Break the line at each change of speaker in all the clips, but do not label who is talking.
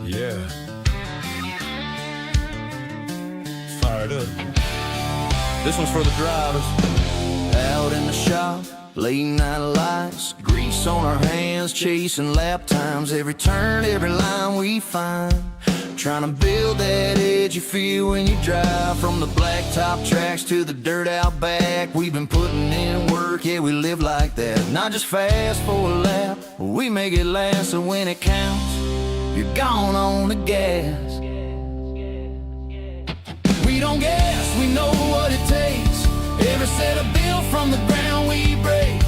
Yeah. Fired up. This one's for the drivers. Out in the shop, late night lights, grease on our hands, chasing lap times. Every turn, every line we find, trying to build that edge you feel when you drive. From the blacktop tracks to the dirt out back, we've been putting in work, yeah, we live like that. Not just fast for a lap, we make it last. So when it counts, you're gone on the gas. We don't guess, we know what it takes. Every set of build from the ground we break.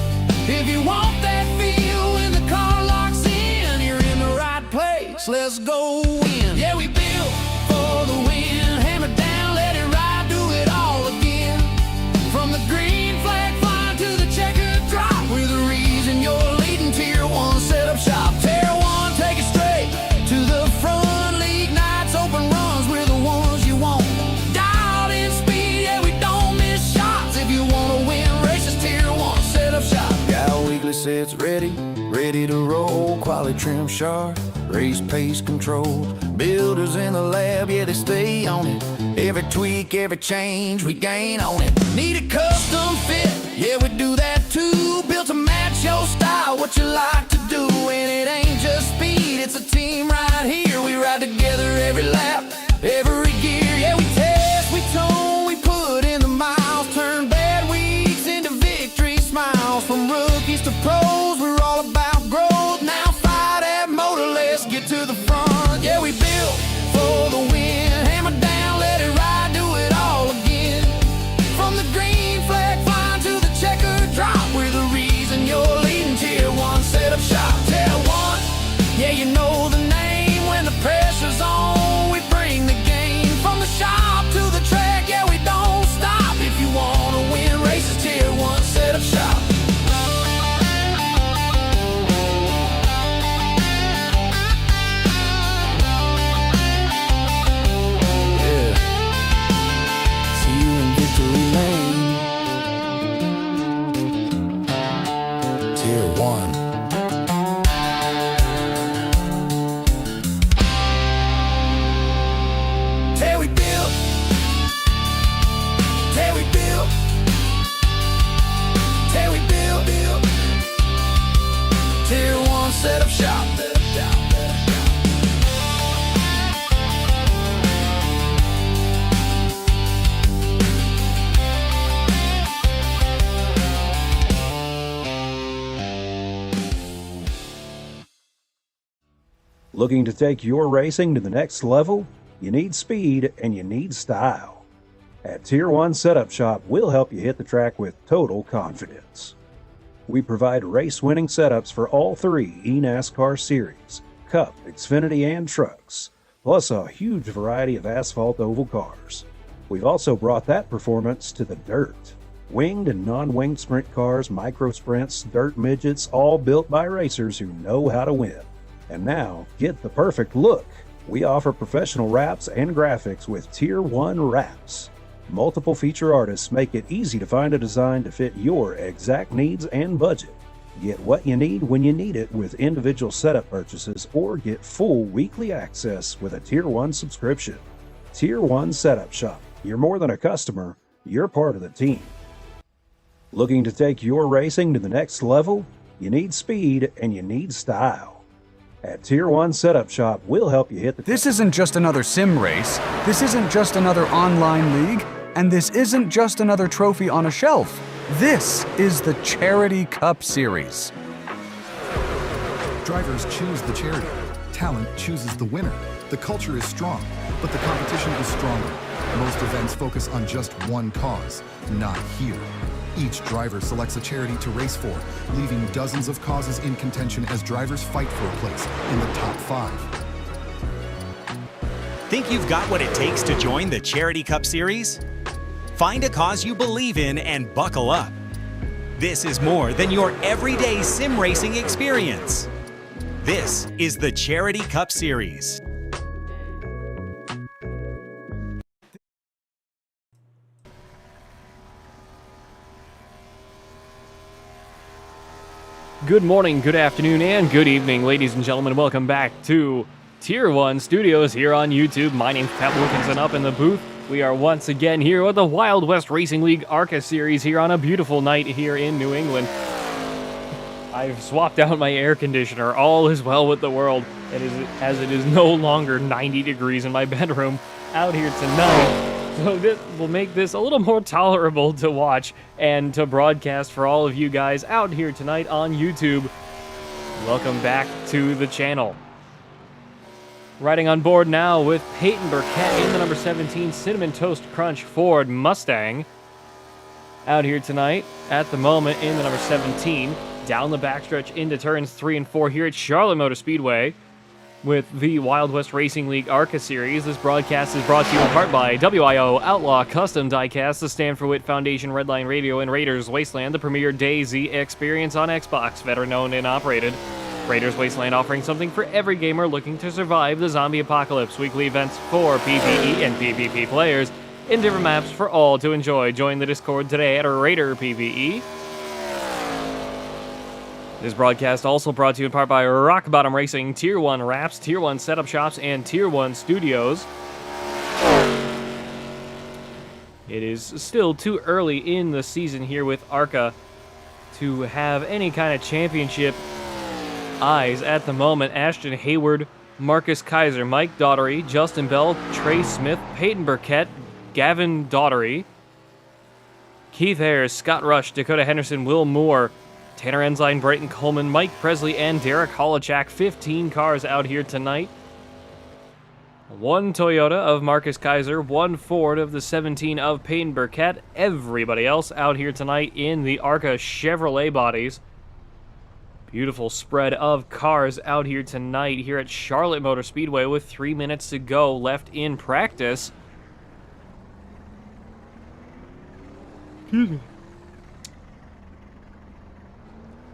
If you want that feel when the car locks in, you're in the right place. Let's go in. Yeah, we built for the win. Hammer down, let it ride, do it all again. From the green flag flying to the checkered drop, we're the reason you're leading Tier 1 setup shop. Tier 1, take it straight to the front. League nights, open runs, we're the ones you want. Dialed in speed, yeah, we don't miss shots. If you want to win races, Tier 1 setup shop. Got weekly sets ready to roll. Quality trim sharp, race pace control. Builders in the lab, yeah, they stay on it. Every tweak, every change, we gain on it. Need a custom fit, yeah, we do that too. Built to match your style, what you like to do. And it ain't just speed, it's a team right here. We ride together every lap, every gear. Yeah, we test, we tone, we put in the miles. Turn bad weeks into victory smiles. From rookies to pros, we're all about growth. Now fire that motor, let's get to the front. Yeah, we built for the win. Hammer down, let it ride, do it all again. From the green flag flying to the checkered drop, we're the reason you're leading Tier 1 setup shop. Tier 1, yeah, you know the name. When the pressure's on, we bring the game. From the shop to the track, yeah, we don't stop. If you wanna win races, Tier 1 setup shop. Tier 1. Till we build, till we build, till we build, Tier 1 setup shop.
Looking to take your racing to the next level? You need speed and you need style. At Tier 1 Setup Shop, we'll help you hit the track with total confidence. We provide race-winning setups for all three eNASCAR series, Cup, Xfinity, and trucks, plus a huge variety of asphalt oval cars. We've also brought that performance to the dirt. Winged and non-winged sprint cars, micro sprints, dirt midgets, all built by racers who know how to win. And now, get the perfect look. We offer professional wraps and graphics with Tier 1 wraps. Multiple feature artists make it easy to find a design to fit your exact needs and budget. Get what you need when you need it with individual setup purchases, or get full weekly access with a Tier 1 subscription. Tier 1 Setup Shop. You're more than a customer, you're part of the team. Looking to take your racing to the next level? You need speed and you need style. At Tier 1 Setup Shop, we'll help you hit the...
This isn't just another sim race, this isn't just another online league, and this isn't just another trophy on a shelf. This is the Charity Cup Series.
Drivers choose the charity. Talent chooses the winner. The culture is strong, but the competition is stronger. Most events focus on just one cause, not here. Each driver selects a charity to race for, leaving dozens of causes in contention as drivers fight for a place in the top 5.
Think you've got what it takes to join the Charity Cup Series? Find a cause you believe in and buckle up. This is more than your everyday sim racing experience. This is the Charity Cup Series.
Good morning, good afternoon, and good evening, ladies and gentlemen. Welcome back to Tier 1 Studios here on YouTube. My name's Pat Wilkinson up in the booth. We are once again here with the Wild West Racing League ARCA series here on a beautiful night here in New England. I've swapped out my air conditioner. All is well with the world. As it is no longer 90 degrees in my bedroom out here tonight. So this will make this a little more tolerable to watch and to broadcast for all of you guys out here tonight on YouTube. Welcome back to the channel. Riding on board now with Peyton Burkett in the number 17 Cinnamon Toast Crunch Ford Mustang. Out here tonight at the moment in the number 17. Down the backstretch into turns 3 and 4 here at Charlotte Motor Speedway with the Wild West Racing League ARCA series. This broadcast is brought to you in part by WIO Outlaw Custom Diecast, the Stanford Witt Foundation, Redline Radio, and Raiders Wasteland, the premier DayZ experience on Xbox, veteran-owned and operated. Raiders Wasteland offering something for every gamer looking to survive the zombie apocalypse. Weekly events for PvE and PvP players in different maps for all to enjoy. Join the Discord today at Raider PvE. This broadcast also brought to you in part by Rock Bottom Racing, Tier 1 Wraps, Tier 1 Setup Shops, and Tier 1 Studios. It is still too early in the season here with ARCA to have any kind of championship eyes at the moment. Ashton Hayward, Marcus Kaiser, Mike Daughtery, Justin Bell, Trey Smith, Peyton Burkett, Gavin Daughtery, Keith Ayers, Scott Rush, Dakota Henderson, Will Moore, Tanner Ensign, Brayton Coleman, Mike Presley, and Derek Holochak. 15 cars out here tonight. 1 Toyota of Marcus Kaiser, 1 Ford of the 17 of Peyton Burkett. Everybody else out here tonight in the ARCA Chevrolet bodies. Beautiful spread of cars out here tonight here at Charlotte Motor Speedway with 3 minutes to go left in practice. Excuse me.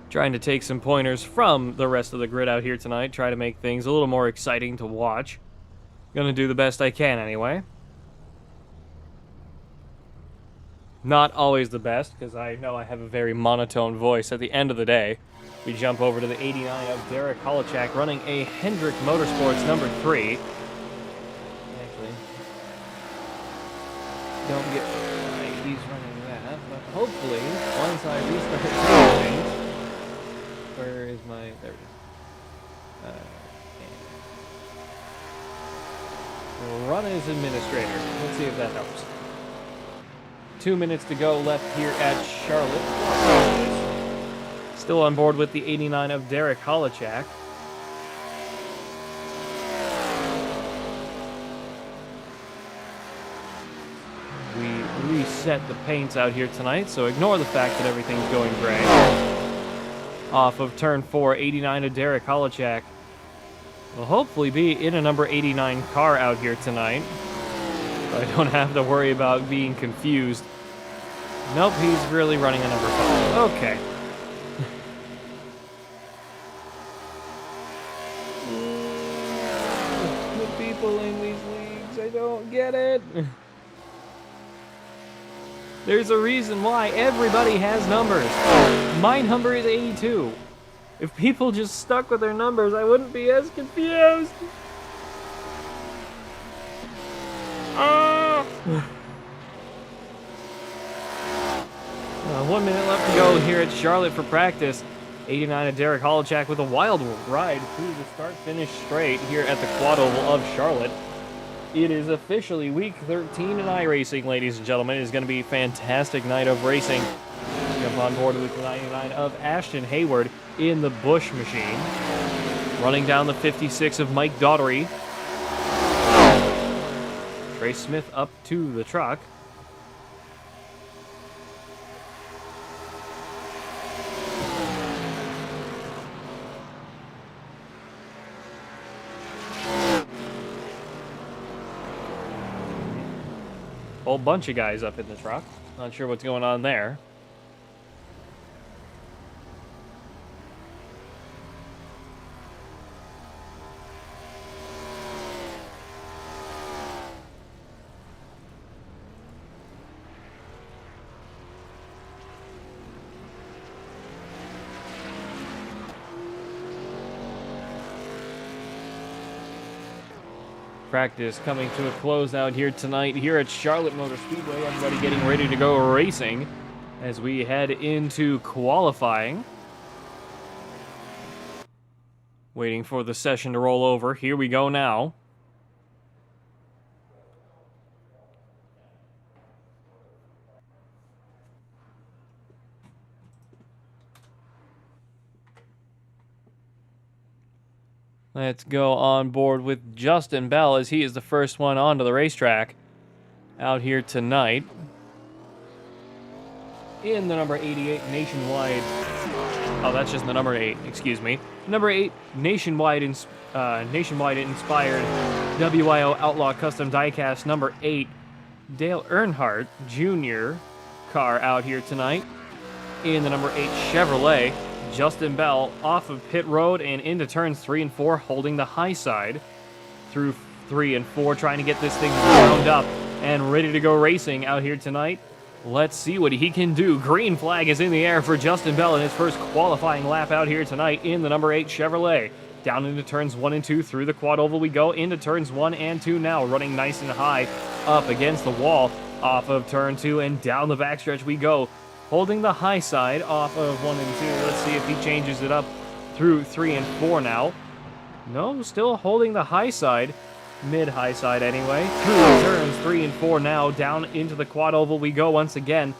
Trying to take some pointers from the rest of the grid out here tonight. Try to make things a little more exciting to watch. Gonna do the best I can anyway. Not always the best, because I know I have a very monotone voice at the end of the day. We jump over to the 89 of Derek Holochak running a Hendrick Motorsports number 3. Actually, don't get why he's running that, but hopefully, once I restart things, where is my, there it is. Run as administrator. Let's see if that helps. 2 minutes to go left here at Charlotte. Still on board with the 89 of Derek Holochak. We reset the paints out here tonight, so ignore the fact that everything's going gray. Off of turn 4, 89 of Derek Holochak will hopefully be in a number 89 car out here tonight. I don't have to worry about being confused. Nope, he's really running a number 5. Okay. The people in these leagues, I don't get it. There's a reason why everybody has numbers. My number is 82. If people just stuck with their numbers, I wouldn't be as confused. 1 minute left to go here at Charlotte for practice. 89 of Derek Holochak with a wild ride through the start-finish straight here at the Quad Oval of Charlotte. It is officially week 13 in iRacing, ladies and gentlemen. It is going to be a fantastic night of racing. Jump on board with the 99 of Ashton Hayward in the Bush machine. Running down the 56 of Mike Daughtery. Trey Smith up to the truck. Whole bunch of guys up in the truck. Not sure what's going on there. Practice coming to a close out here tonight here at Charlotte Motor Speedway. Everybody getting ready to go racing as we head into qualifying. Waiting for the session to roll over. Here we go now. Let's go on board with Justin Bell as he is the first one onto the racetrack out here tonight. In the number 88 Nationwide. Oh, that's just the number 8, excuse me. Number 8 Nationwide inspired WIO Outlaw Custom Diecast number 8 Dale Earnhardt Jr. car out here tonight. In the number 8 Chevrolet, Justin Bell off of pit road and into turns 3 and 4, holding the high side through 3 and 4, trying to get this thing wound up and ready to go racing out here tonight. Let's see what he can do. Green flag is in the air for Justin Bell in his first qualifying lap out here tonight in the number 8 Chevrolet. Down into turns 1 and 2 through the quad oval we go, into turns 1 and 2 now, running nice and high up against the wall, off of turn 2 and down the backstretch we go. Holding the high side off of 1 and 2. Let's see if he changes it up through 3 and 4 now. No, still holding the high side. Mid-high side anyway. Through turns 3 and 4 now. Down into the quad oval we go once again.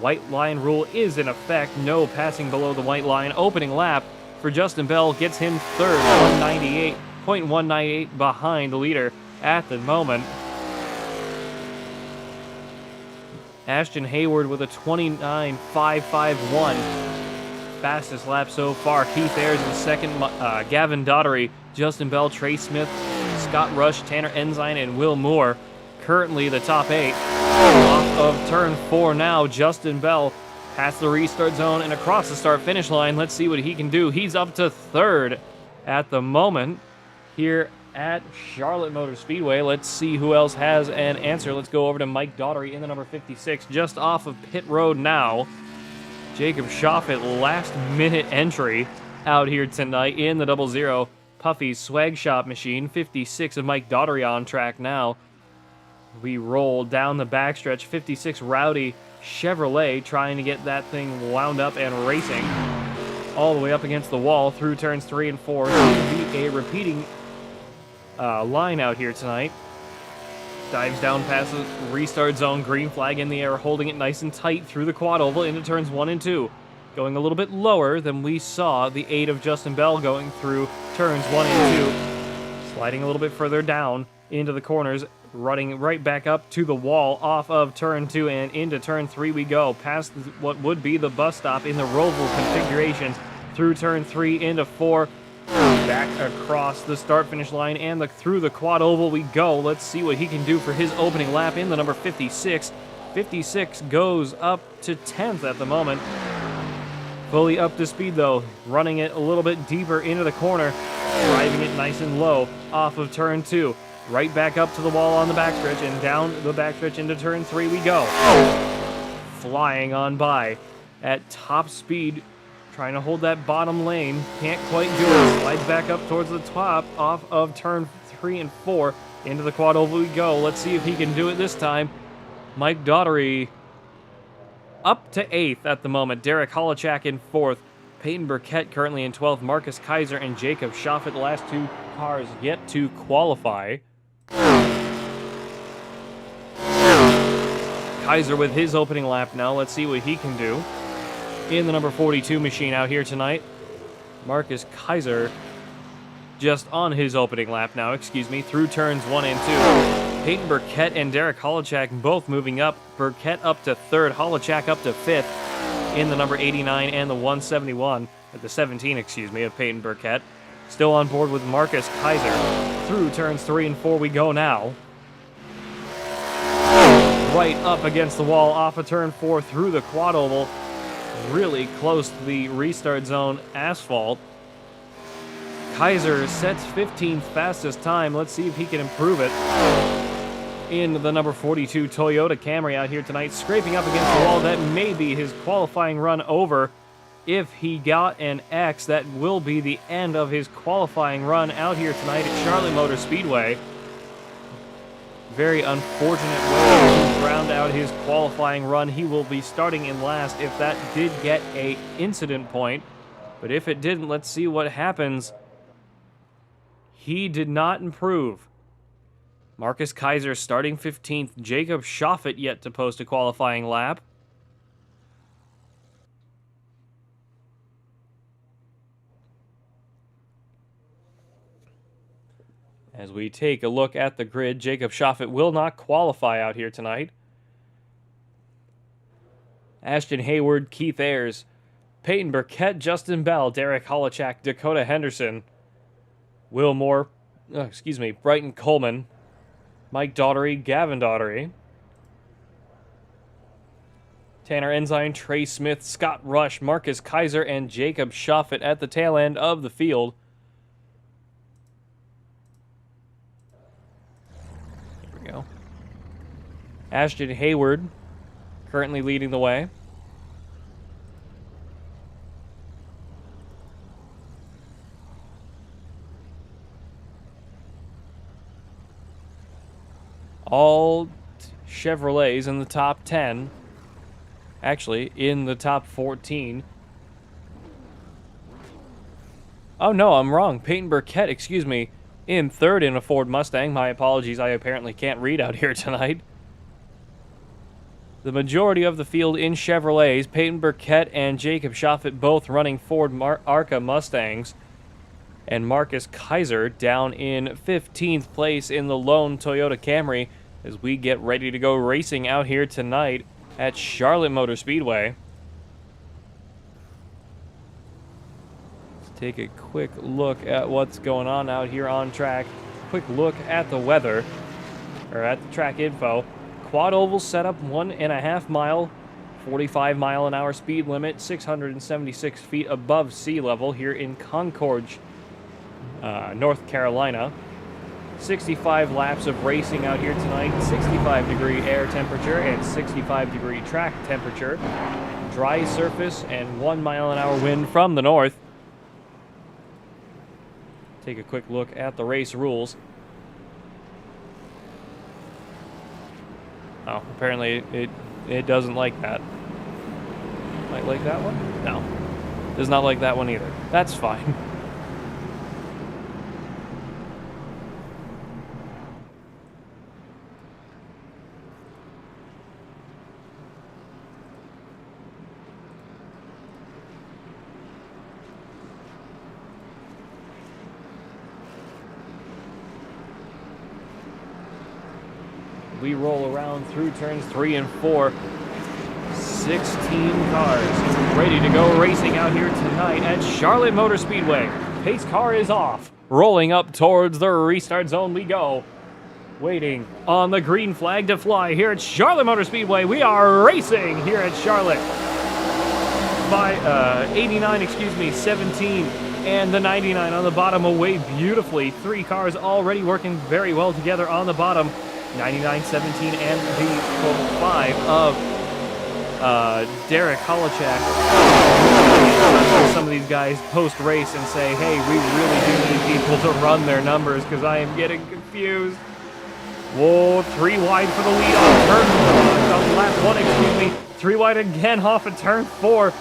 White line rule is in effect. No passing below the white line. Opening lap for Justin Bell gets him third. 198.198 behind the leader at the moment. Ashton Hayward with a 29.551. Fastest lap so far. Keith Ayers in second. Gavin Daughtery, Justin Bell, Trey Smith, Scott Rush, Tanner Ensign, and Will Moore. Currently the top 8. Off of turn 4 now, Justin Bell past the restart zone and across the start-finish line. Let's see what he can do. He's up to third at the moment here at Charlotte Motor Speedway. Let's see who else has an answer. Let's go over to Mike Daughtery in the number 56, just off of pit road now. Jacob Shoffett, last minute entry out here tonight in the 00 Puffy's Swag Shop machine. 56 of Mike Daughtery on track now. We roll down the backstretch. 56 Rowdy Chevrolet trying to get that thing wound up and racing all the way up against the wall through turns 3 and 4. It'll be a repeating line out here tonight. Dives down past the restart zone, green flag in the air, holding it nice and tight through the quad oval into turns 1 and 2. Going a little bit lower than we saw the 8 of Justin Bell going through turns 1 and 2. Sliding a little bit further down into the corners, running right back up to the wall off of turn 2 and into turn 3 we go, past what would be the bus stop in the Roval configurations, through turn 3 into 4. Back across the start-finish line and through the quad oval we go. Let's see what he can do for his opening lap in the number 56. 56 goes up to 10th at the moment. Fully up to speed though, running it a little bit deeper into the corner, driving it nice and low off of turn 2. Right back up to the wall on the backstretch and down the backstretch into turn 3 we go. Flying on by at top speed, trying to hold that bottom lane. Can't quite do it. Slides back up towards the top off of turn 3 and 4. Into the quad oval we go. Let's see if he can do it this time. Mike Daughtery up to 8th at the moment. Derek Holochak in 4th. Peyton Burkett currently in 12th. Marcus Kaiser and Jacob Shoffett, the last 2 cars yet to qualify. Kaiser with his opening lap now. Let's see what he can do in the number 42 machine out here tonight. Marcus Kaiser just on his opening lap now, through turns 1 and 2. Peyton Burkett and Derek Holochak both moving up. Burkett up to 3rd, Holochak up to 5th in the number 89 and the 171, at the 17, of Peyton Burkett. Still on board with Marcus Kaiser. Through turns 3 and 4 we go now. Right up against the wall off of turn 4 through the quad oval. Really close to the restart zone asphalt. Kaiser sets 15th fastest time. Let's see if he can improve it. In the number 42 Toyota Camry out here tonight, scraping up against the wall. That may be his qualifying run over. If he got an X, that will be the end of his qualifying run out here tonight at Charlotte Motor Speedway. Very unfortunate way to round out his qualifying run. He will be starting in last if that did get a incident point. But if it didn't, let's see what happens. He did not improve. Marcus Kaiser starting 15th. Jacob Schoffet yet to post a qualifying lap. As we take a look at the grid, Jacob Schoffet will not qualify out here tonight. Ashton Hayward, Keith Ayers, Peyton Burkett, Justin Bell, Derek Holochak, Dakota Henderson, Brighton Coleman, Mike Daughtery, Gavin Daughtery, Tanner Ensign, Trey Smith, Scott Rush, Marcus Kaiser, and Jacob Schoffet at the tail end of the field. Here we go. Ashton Hayward currently leading the way. All Chevrolets in the top 10. Actually, in the top 14. Oh, no, I'm wrong. Peyton Burkett, excuse me, in third in a Ford Mustang. My apologies, I apparently can't read out here tonight. The majority of the field in Chevrolets, Peyton Burkett and Jacob Schoffet both running Ford ARCA Mustangs. And Marcus Kaiser down in 15th place in the lone Toyota Camry as we get ready to go racing out here tonight at Charlotte Motor Speedway. Let's take a quick look at what's going on out here on track. Quick look at the weather, or at the track info. Quad oval setup, 1.5 mile, 45 mile an hour speed limit, 676 feet above sea level here in Concord, North Carolina. 65 laps of racing out here tonight, 65-degree air temperature and 65-degree track temperature. Dry surface and 1 mile an hour wind from the north. Take a quick look at the race rules. Oh, apparently it doesn't like that. Might like that one? No. Does not like that one either. That's fine. We roll around through turns 3 and 4. 16 cars ready to go racing out here tonight at Charlotte Motor Speedway. Pace car is off. Rolling up towards the restart zone we go. Waiting on the green flag to fly here at Charlotte Motor Speedway. We are racing here at Charlotte. By 17, and the 99 on the bottom away beautifully. 3 cars already working very well together on the bottom. 99, 17, and the 5 of Derek Holochak. Some of these guys post-race and say, hey, we really do need people to run their numbers because I am getting confused. Whoa, 3 wide for the lead on lap 1, excuse me. 3 wide again off of turn 4.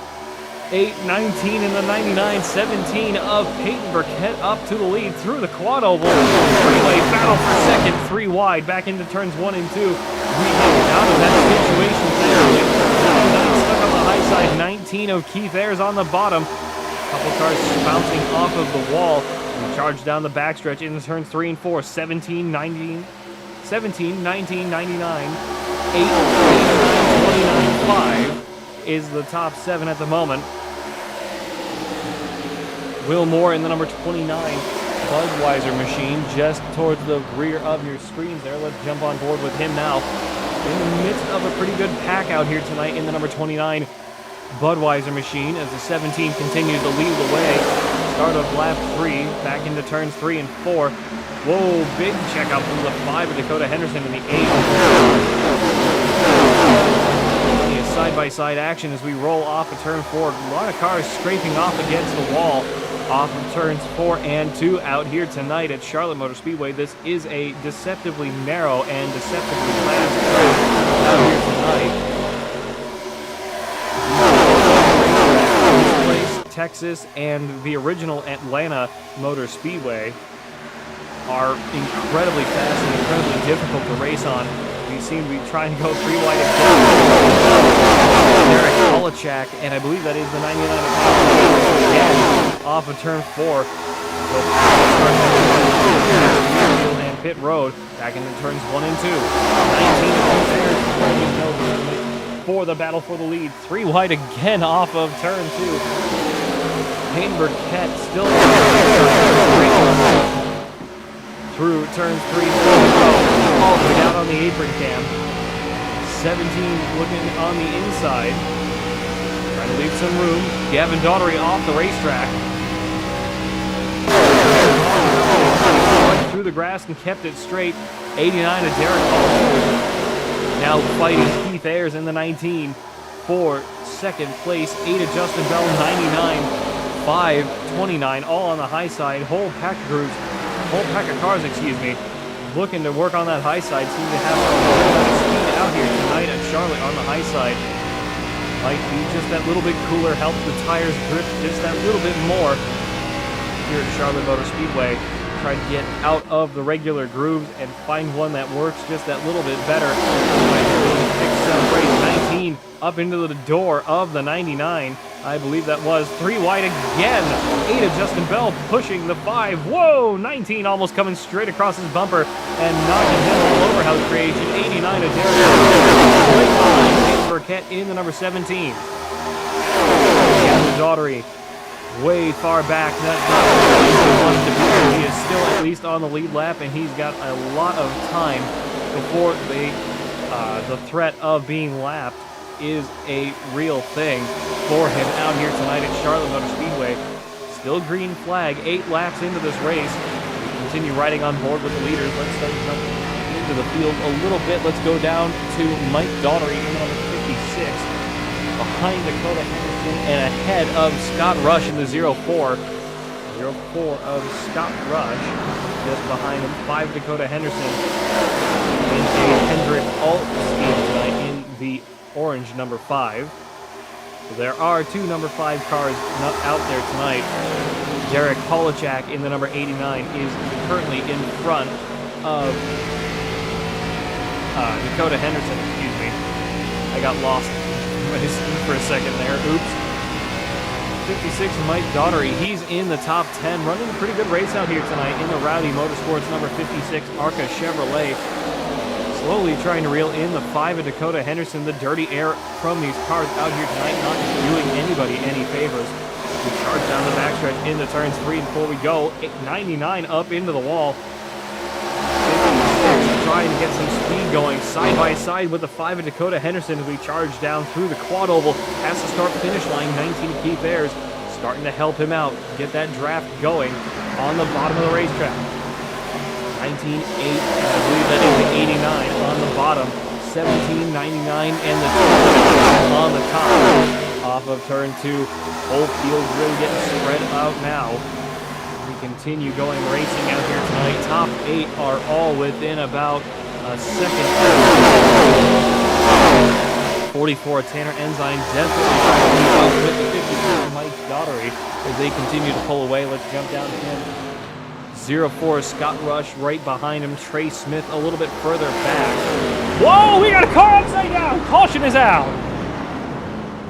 8, 19 in the 99, 17 of Peyton Burkett up to the lead through the quad oval. Three-way battle for second, 3 wide, back into turns 1 and 2. We get out of that situation there. Stuck on the high side, 19 of Keith Ayers on the bottom. Couple cars bouncing off of the wall. We charge down the backstretch into turns 3 and 4, 17, 19, 99, 8, 29, 5 is the top 7 at the moment. Will Moore in the number 29 Budweiser machine just towards the rear of your screens there. Let's jump on board with him now. In the midst of a pretty good pack out here tonight in the number 29 Budweiser machine as the 17 continues to lead the way. Start of lap 3, back into turns 3 and 4. Whoa, big checkup from the 5 of Dakota Henderson in the 8. Side-by-side action as we roll off of turn 4. A lot of cars scraping off against the wall. off of turns 4 and 2 out here tonight at Charlotte Motor Speedway. This is a deceptively narrow and deceptively fast track out here tonight. This place, Texas, and the original Atlanta Motor Speedway are incredibly fast and incredibly difficult to race on. We seem to be trying to go 3 wide again. Derek Polachak, and I believe that is the 99 again, off of turn 4. Field and pit road, back into turns 1 and 2. 19 for the battle for the lead. 3 wide again off of turn 2. Payne Burkett still through turns 3 and 4, all the way down on the apron cam. 17 looking on the inside, trying to leave some room. Gavin Daughtery off the racetrack. Went through the grass and kept it straight. 89 to Derek Hall. Now fighting Keith Ayers in the 19 for second place. 8 to Justin Bell, 99. 5, 29, all on the high side. Whole pack of cars, looking to work on that high side. Seem to have a little bit of speed out here tonight at Charlotte on the high side. Might be just that little bit cooler, help the tires grip just that little bit more here at Charlotte Motor Speedway. Try to get out of the regular grooves and find one that works just that little bit better. 19 up into the door of the 99. I believe that was 3 wide again. 8 of Justin Bell pushing the 5. Whoa! 19 almost coming straight across his bumper and knocking him all over House Creation. 89 of Derek. Right behind Payne Burkett in the number 17. Gavin Daughtery way far back. He is still at least on the lead lap, and he's got a lot of time before the threat of being lapped is a real thing for him out here tonight at Charlotte Motor Speedway. Still green flag, 8 laps into this race. We continue riding on board with the leaders. Let's start jumping into the field a little bit. Let's go down to Mike Daughtery in number 56, behind Dakota Henderson and ahead of Scott Rush in the 04. 04 of Scott Rush, just behind him. 5 Dakota Henderson in a Hendrick Alt scheme tonight in the orange number 5. So there are 2 number 5 cars out there tonight. Derek Polachak in the number 89 is currently in front of Dakota Henderson, excuse me. I got lost for a second there. Oops. 56 Mike Daughtery, he's in the top 10, running a pretty good race out here tonight in the Rowdy Motorsports number 56 ARCA Chevrolet. Slowly trying to reel in the 5 of Dakota Henderson. The dirty air from these cars out here tonight not doing anybody any favors. We charge down the backstretch into turns 3 and 4 we go. 99 up into the wall. 56 trying to get some speed going side by side with the 5 of Dakota Henderson as we charge down through the quad oval past the start finish line. 19 Keith Ayers starting to help him out, get that draft going on the bottom of the racetrack. 19.8, and I believe that is the 89 on the bottom. 17.99 and the 2 on the top. Off of turn 2. Whole field really getting spread out now. We continue going racing out here tonight. Top 8 are all within about a second. 44 Tanner Ensign definitely trying to keep up with the 54 Mike Daughtery as they continue to pull away. Let's jump down to him. 04 Scott Rush right behind him. Trey Smith a little bit further back. Whoa, we got a car upside down. Caution is out.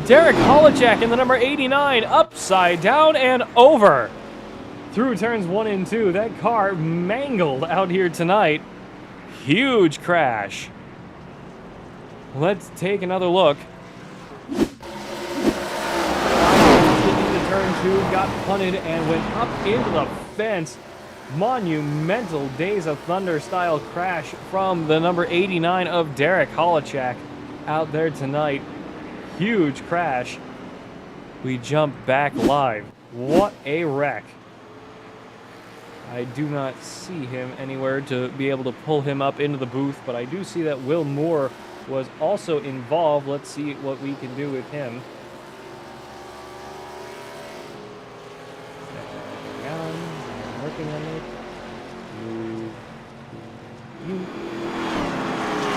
Derek Polachak in the number 89 upside down and over. Through turns 1 and 2. That car mangled out here tonight. Huge crash. Let's take another look. Into turn 2, got punted and went up into the fence. Monumental Days of Thunder style crash from the number 89 of Derek Polachak out there tonight. Huge crash. We jump back live. What a wreck. I do not see him anywhere to be able to pull him up into the booth, but I do see that Will Moore was also involved. Let's see what we can do with him.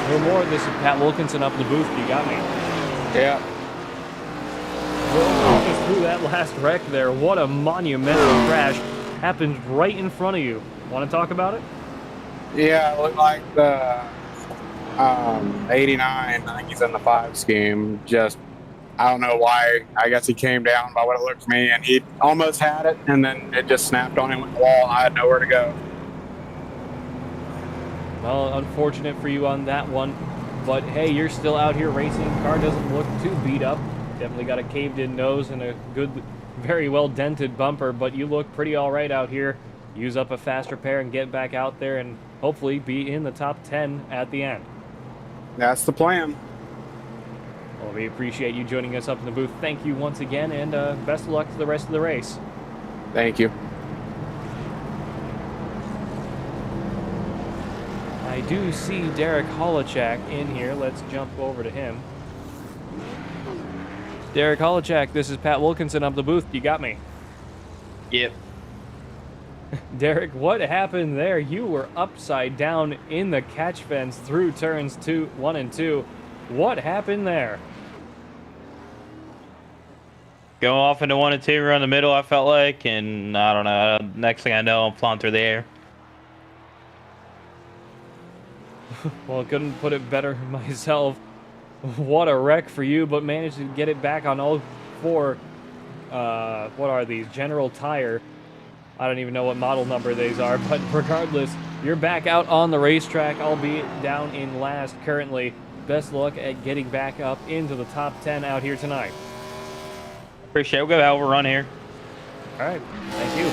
No more. This is Pat Wilkinson up in the booth. You got me.
Yeah.
Will walk us through that last wreck there. What a monumental crash happened right in front of you. Want to talk about it?
Yeah, it looked like the 89, I think he's in the 5 scheme. Just, I don't know why. I guess he came down by what it looked to me, and he almost had it, and then it just snapped on him with the wall, and I had nowhere to go.
Well, unfortunate for you on that one. But hey, you're still out here racing. Car doesn't look too beat up. Definitely got a caved-in nose and a good, very well-dented bumper, but you look pretty all right out here. Use up a fast repair and get back out there and hopefully be in the top 10 at the end.
That's the plan.
Well, we appreciate you joining us up in the booth. Thank you once again, and best of luck to the rest of the race.
Thank you.
I do see Derek Holochak in here. Let's jump over to him. Derek Holochak, this is Pat Wilkinson up the booth. You got me?
Yep.
Derek, what happened there? You were upside down in the catch fence through turns 1 and 2. What happened there?
Going off into 1 and 2 around the middle, I felt like, and I don't know. Next thing I know, I'm flying through the air.
Well, couldn't put it better myself. What a wreck for you, but managed to get it back on all 4. What are these? General Tire. I don't even know what model number these are, but regardless, you're back out on the racetrack, albeit down in last currently. Best luck at getting back up into the top 10 out here tonight.
Appreciate it. We'll go out, we'll run here.
All right, thank you.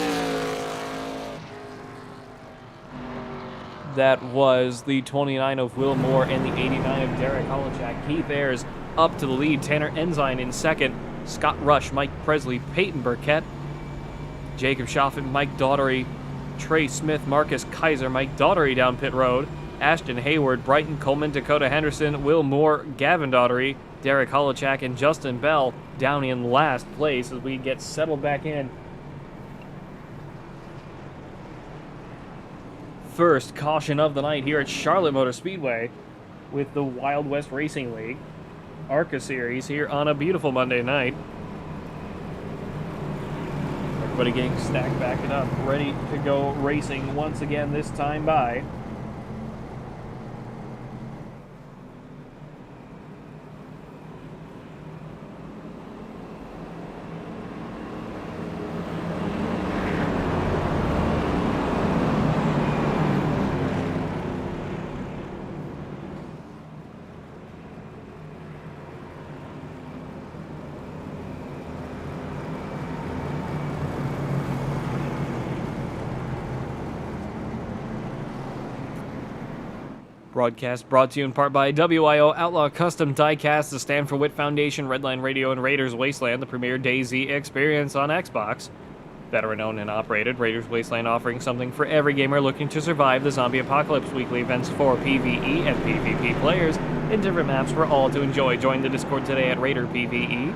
That was the 29 of Will Moore and the 89 of Derek Holochak. Keith Ayers up to the lead. Tanner Ensign in second. Scott Rush, Mike Presley, Peyton Burkett, Jacob Schaffen, Mike Daughtery, Trey Smith, Marcus Kaiser, Mike Daughtery down pit road, Ashton Hayward, Brighton Coleman, Dakota Henderson, Will Moore, Gavin Daughtery, Derek Holochak, and Justin Bell down in last place as we get settled back in. First caution of the night here at Charlotte Motor Speedway with the Wild West Racing League ARCA series here on a beautiful Monday night. Everybody getting stacked back it up, ready to go racing once again, this time by broadcast brought to you in part by WIO Outlaw Custom Diecast, the Stanford Witt Foundation, Redline Radio, and Raiders Wasteland, the premier DayZ experience on Xbox. Veteran owned and operated, Raiders Wasteland offering something for every gamer looking to survive the zombie apocalypse. Weekly events for PvE and PvP players in different maps for all to enjoy. Join the Discord today at Raider PvE.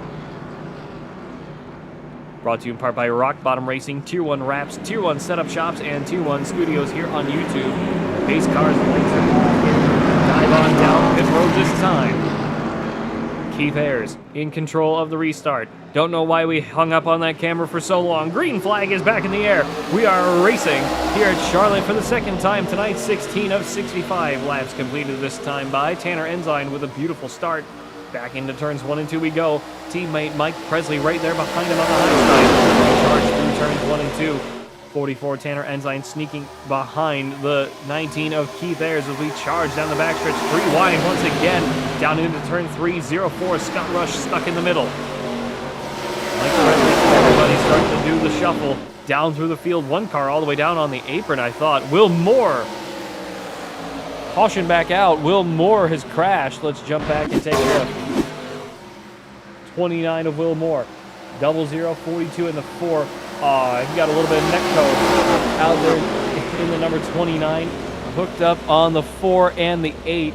Brought to you in part by Rock Bottom Racing, Tier 1 Wraps, Tier 1 Setup Shops, and Tier 1 Studios here on YouTube. Pace cars and lights are dive on down pit road this time. Keith Ayers in control of the restart. Don't know why we hung up on that camera for so long. Green flag is back in the air. We are racing here at Charlotte for the second time tonight. 16 of 65 laps completed this time by Tanner Ensign with a beautiful start. Back into turns 1 and 2 we go. Teammate Mike Presley right there behind him on the high side. Charge through turns 1 and 2. 44 Tanner Ensign sneaking behind the 19 of Keith Ayers as we charge down the backstretch. 3 wide once again. Down into turn 3. 04 Scott Rush stuck in the middle. Mike Presley, everybody starting to do the shuffle. Down through the field. 1 car all the way down on the apron, I thought. Will Moore. Caution back out. Will Moore has crashed. Let's jump back and take care of 29 of Will Moore. 0042 in the 4. He got a little bit of neck code out there in the number 29. Hooked up on the 4 and the 8.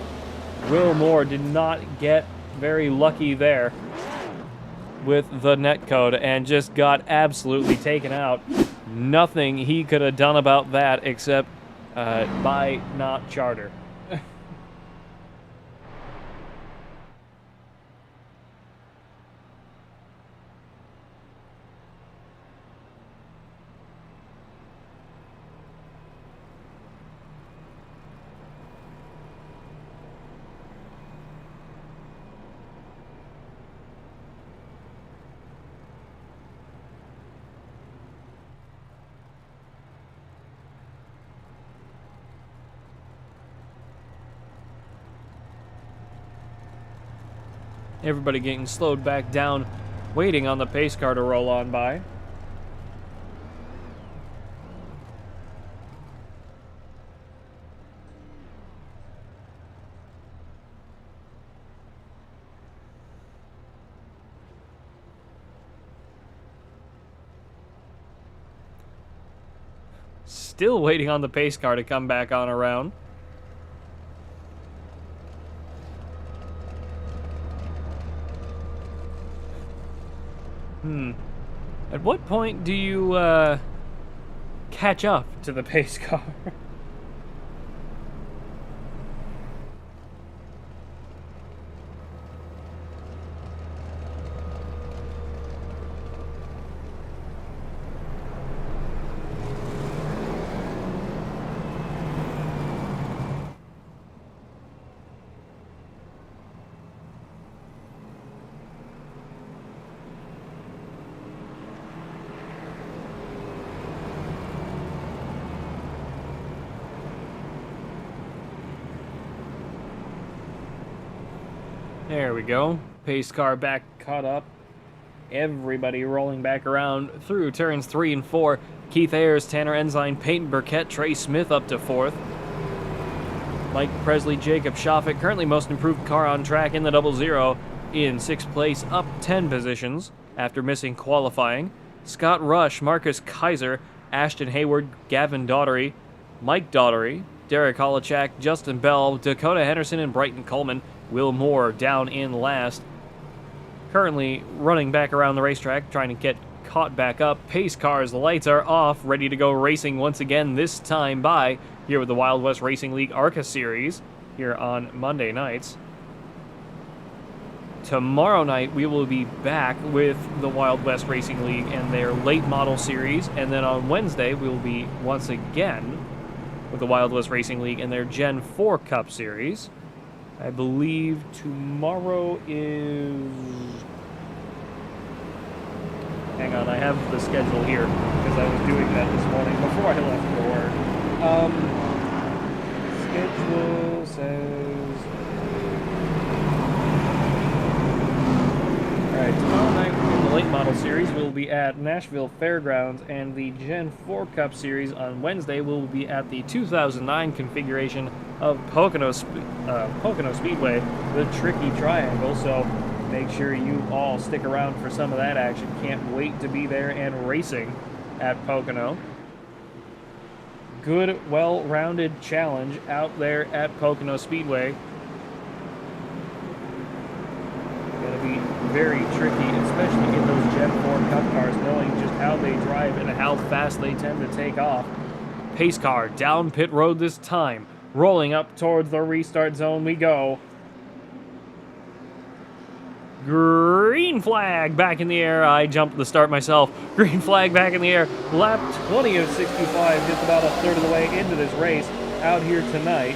Will Moore did not get very lucky there with the net code and just got absolutely taken out. nothing he could have done about that except buy not charter. Everybody getting slowed back down, waiting on the pace car to roll on by. Still waiting on the pace car to come back on around. At what point do you catch up to the pace car? There we go. Pace car back caught up. Everybody rolling back around through turns 3 and 4. Keith Ayers, Tanner Ensign, Peyton Burkett, Trey Smith up to 4th. Mike Presley, Jacob Schaffet, currently most improved car on track in the 00 in 6th place, up 10 positions after missing qualifying. Scott Rush, Marcus Kaiser, Ashton Hayward, Gavin Daughtery, Mike Daughtery, Derek Holochak, Justin Bell, Dakota Henderson, and Brighton Coleman. Will Moore down in last. Currently running back around the racetrack, trying to get caught back up. Pace cars, the lights are off, ready to go racing once again, this time by here with the Wild West Racing League ARCA Series here on Monday nights. Tomorrow night, we will be back with the Wild West Racing League and their late model series, and then on Wednesday, we will be once again with the Wild West Racing League and their Gen 4 Cup Series. I believe tomorrow is... Hang on, I have the schedule here, because I was doing that this morning before I left for work. Schedule says... Alright, tomorrow night in the late model series we'll be at Nashville Fairgrounds, and the Gen 4 Cup Series on Wednesday will be at the 2009 configuration of Pocono Speedway, the Tricky Triangle, so make sure you all stick around for some of that action. Can't wait to be there and racing at Pocono. Good, well-rounded challenge out there at Pocono Speedway. Gonna be very tricky, especially in those Gen 4 Cup cars, knowing just how they drive and how fast they tend to take off. Pace car down pit road this time. Rolling up towards the restart zone we go. Green flag back in the air. I jumped the start myself. Green flag back in the air. Lap 20 of 65, just about a third of the way into this race out here tonight.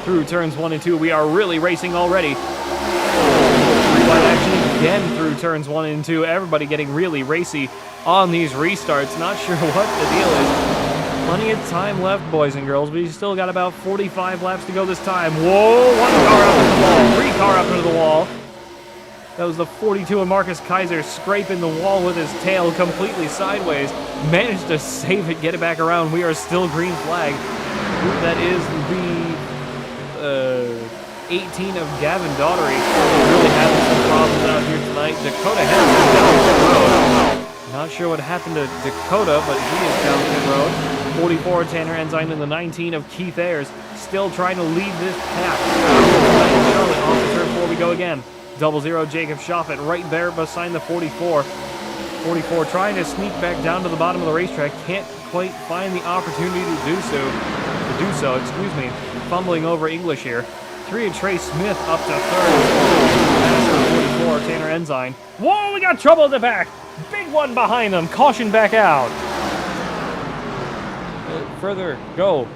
Through turns 1 and 2, we are really racing already. Rewind action again through turns 1 and 2. Everybody getting really racy on these restarts. Not sure what the deal is. Plenty of time left, boys and girls. We still got about 45 laps to go this time. Whoa, one car up into the wall. 3 car up into the wall. That was the 42 of Marcus Kaiser scraping the wall with his tail completely sideways. Managed to save it, get it back around. We are still green flag. That is the 18 of Gavin Daughtery. Really having some problems out here tonight. Dakota Henderson down pit road. Not sure what happened to Dakota, but he is down pit road. 44 Tanner Ensign and the 19 of Keith Ayers still trying to lead this pack. Charlotte off the turn 4 we go again. 00 Jacob Shoffett right there beside the 44. 44 trying to sneak back down to the bottom of the racetrack. Can't quite find the opportunity to do so. Fumbling over English here. 3 and Trey Smith up to third. Passer 44, Tanner Ensign. Whoa, we got trouble at the back. Big one behind them. Caution back out. Further, go.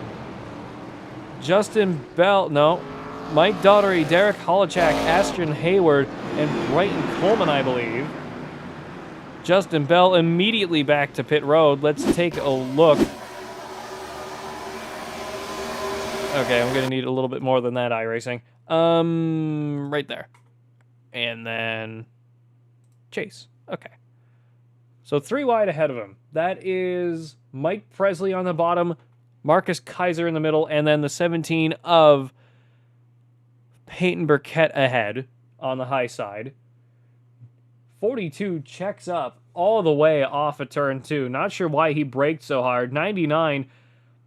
Justin Bell, no. Mike Daugherty, Derek Holochak, Ashton Hayward, and Brighton Coleman, I believe. Justin Bell immediately back to pit road. Let's take a look. Okay, I'm going to need a little bit more than that, iRacing. Right there. And then Chase. Okay. So 3 wide ahead of him. That is Mike Presley on the bottom, Marcus Kaiser in the middle, and then the 17 of Peyton Burkett ahead on the high side. 42 checks up all the way off of turn 2. Not sure why he braked so hard. 99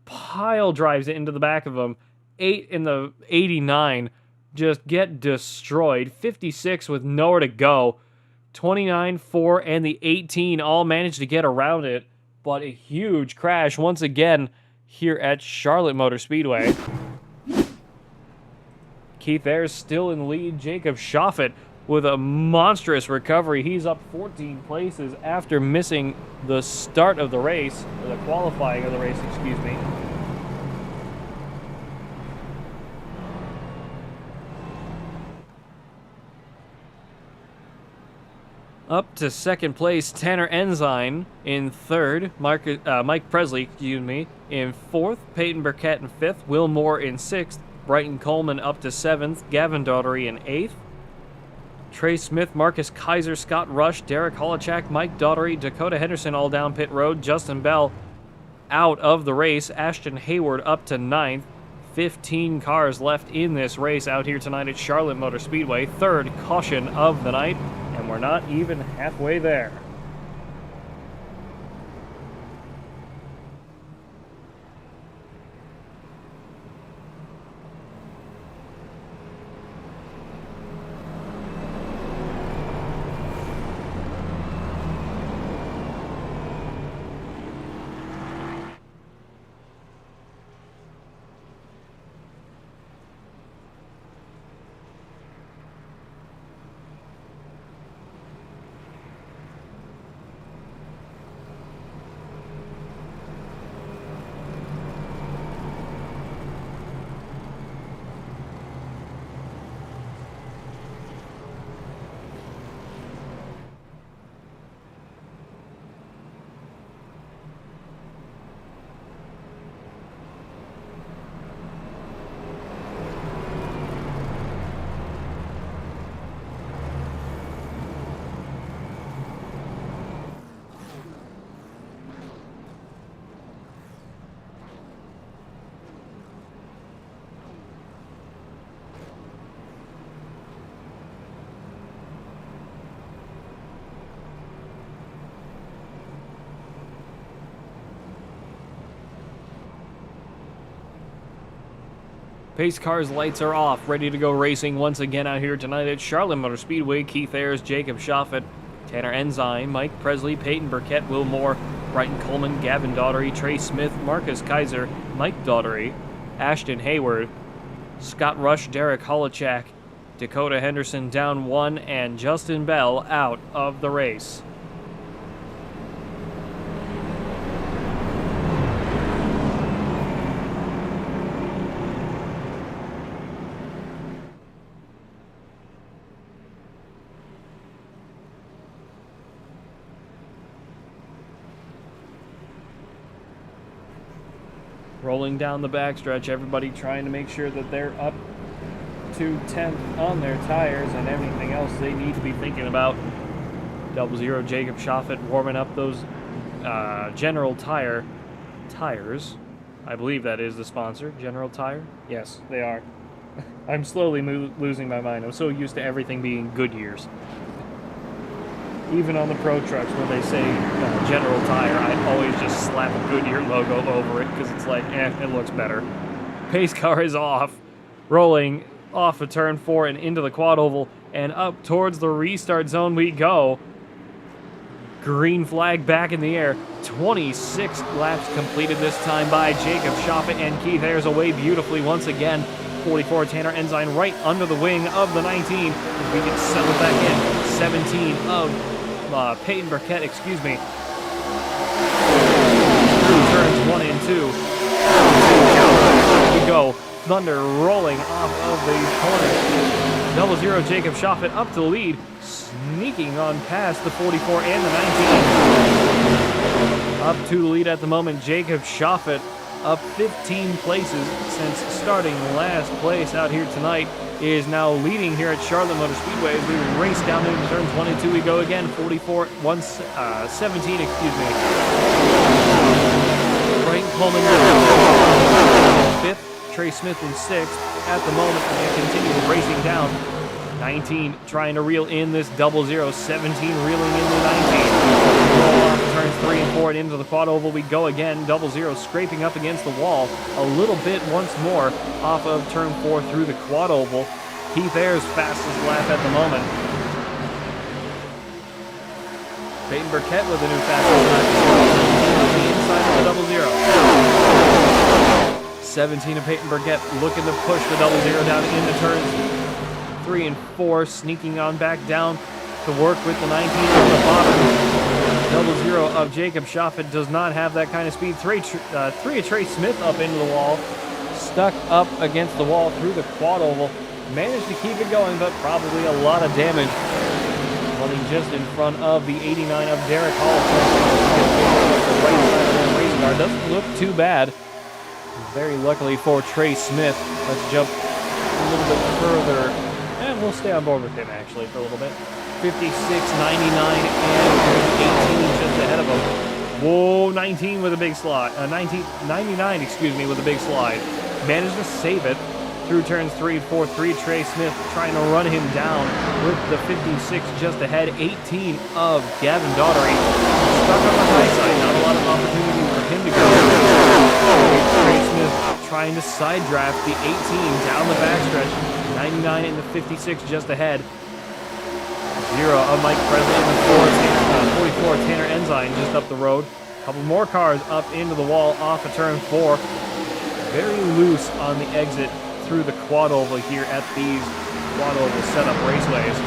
pile drives it into the back of him. 8 in the 89 just get destroyed. 56 with nowhere to go. 29, 4, and the 18 all managed to get around it, but a huge crash once again here at Charlotte Motor Speedway. Keith Ayres still in the lead. Jacob Shoffett with a monstrous recovery. He's up 14 places after missing the start of the race, or the qualifying of the race, excuse me. Up to second place, Tanner Ensign in third, Mike Presley, in fourth, Peyton Burkett in fifth, Will Moore in sixth, Brighton Coleman up to seventh, Gavin Daugherty in eighth, Trey Smith, Marcus Kaiser, Scott Rush, Derek Holochak, Mike Daugherty, Dakota Henderson all down pit road, Justin Bell out of the race, Ashton Hayward up to ninth. 15 cars left in this race out here tonight at Charlotte Motor Speedway. Third caution of the night, and we're not even halfway there. Pace car's lights are off, ready to go racing once again out here tonight at Charlotte Motor Speedway. Keith Ayres, Jacob Shoffett, Tanner Ensign, Mike Presley, Peyton Burkett, Will Moore, Brighton Coleman, Gavin Daugherty, Trey Smith, Marcus Kaiser, Mike Daugherty, Ashton Hayward, Scott Rush, Derek Holochak, Dakota Henderson down one, and Justin Bell out of the race. Rolling down the backstretch, everybody trying to make sure that they're up to 10th on their tires and everything else they need to be thinking about. 00 Jacob Shoffett warming up those General Tire tires. I believe that is the sponsor, General Tire. Yes, they are. I'm slowly losing my mind. I'm so used to everything being Goodyears. Even on the Pro Trucks where they say General Tire, I always just slap a Goodyear logo over it because it's like, it looks better. Pace car is off, rolling off of turn 4 and into the quad oval. and up towards the restart zone we go. Green flag back in the air. 26 laps completed this time by Jacob Shoffett, and Keith Ayers away beautifully once again. 44 Tanner Ensign right under the wing of the 19 as we get settled back in. 17 of Peyton Burkett, excuse me. Through turns 1 and 2. We go. Thunder rolling off of the corner. 00 Jacob Shoffett up to the lead, sneaking on past the 44 and the 19. Up to the lead at the moment, Jacob Shoffett up 15 places since starting last place out here tonight, is now leading here at Charlotte Motor Speedway as we race down into turns 1 and 2. We go again, 17, excuse me. Brighton Coleman in 5th, Trey Smith in 6th. At the moment, and continue racing down. 19 trying to reel in this 00. 17 reeling in the 19. Roll off turns 3 and 4 and into the quad oval we go again. 00 scraping up against the wall a little bit once more off of turn 4 through the quad oval. Keith Ayers fastest lap at the moment. Peyton Burkett with a new fastest lap on the inside of the 00. 17 of Peyton Burkett looking to push the 00 down into turns 3 and 4, sneaking on back down to work with the 19 on the bottom. 00 of Jacob Shoffett does not have that kind of speed. 3 of Trey Smith up into the wall, stuck up against the wall through the quad oval. Managed to keep it going, but probably a lot of damage. Running just in front of the 89 of Derek Hall. The right side of the race car doesn't look too bad. Very luckily for Trey Smith. Let's jump a little bit further. And we'll stay on board with him, actually, for a little bit. 56, 99, and 18 just ahead of him. Whoa, 19 with a big slide. 99, excuse me, with a big slide. Managed to save it through turns 3 and 4. Trey Smith trying to run him down with the 56 just ahead. 18 of Gavin Daughtery. Stuck on the high side. Not a lot of opportunity for him to go. Trey Smith trying to side draft the 18 down the backstretch. 99 and the 56 just ahead. 0 of Mike Presley and the 44 Tanner Ensign just up the road. A couple more cars up into the wall off of turn 4. Very loose on the exit through the quad oval here at these quad oval setup raceways.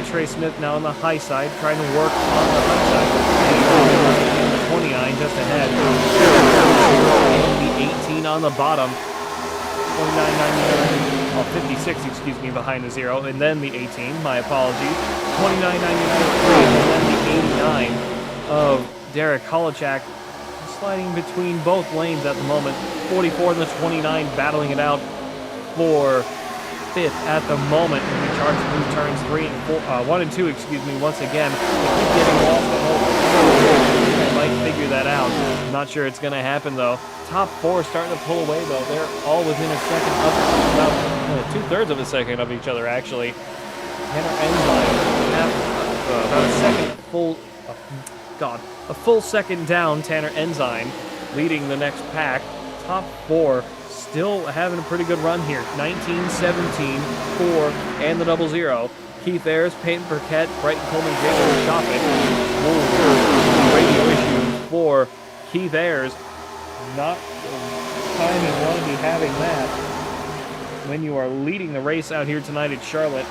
Trey Smith now on the high side, trying to work on the high side. 29 just ahead. The 18 on the bottom. 29.99, 56, excuse me, behind the 0, and then the 18, my apologies. 29.99, and then the 89 of Derek Holochak, sliding between both lanes at the moment. 44 and the 29 battling it out for 5th at the moment, and we charge through turns 3 and 4, 1 and 2, excuse me, once again. They keep getting lost the whole. I might figure that out. I'm not sure it's going to happen, though. Top 4 starting to pull away, though. They're all within a second of about 2/3 of a second of each other, actually. Tanner Ensign, about a second full, a full second down. Tanner Ensign leading the next pack. Top 4 still having a pretty good run here. 19, 17, 4, and the 00. Keith Ayers, Peyton Burkett, Brighton Coleman, Jacob Shoffett. Radio issue for Keith Ayers. Not the time you want to be having that when you are leading the race out here tonight at Charlotte.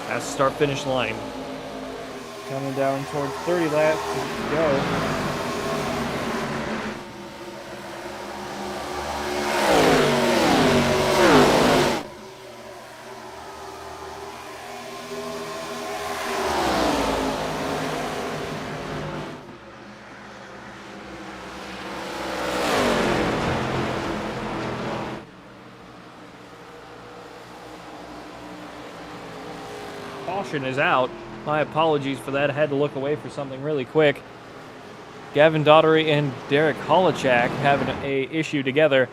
That's the start-finish line. Coming down towards 30 laps to go. Caution is out. My apologies for that. I had to look away for something really quick. Gavin Daughtery and Derek Holochak having a issue together.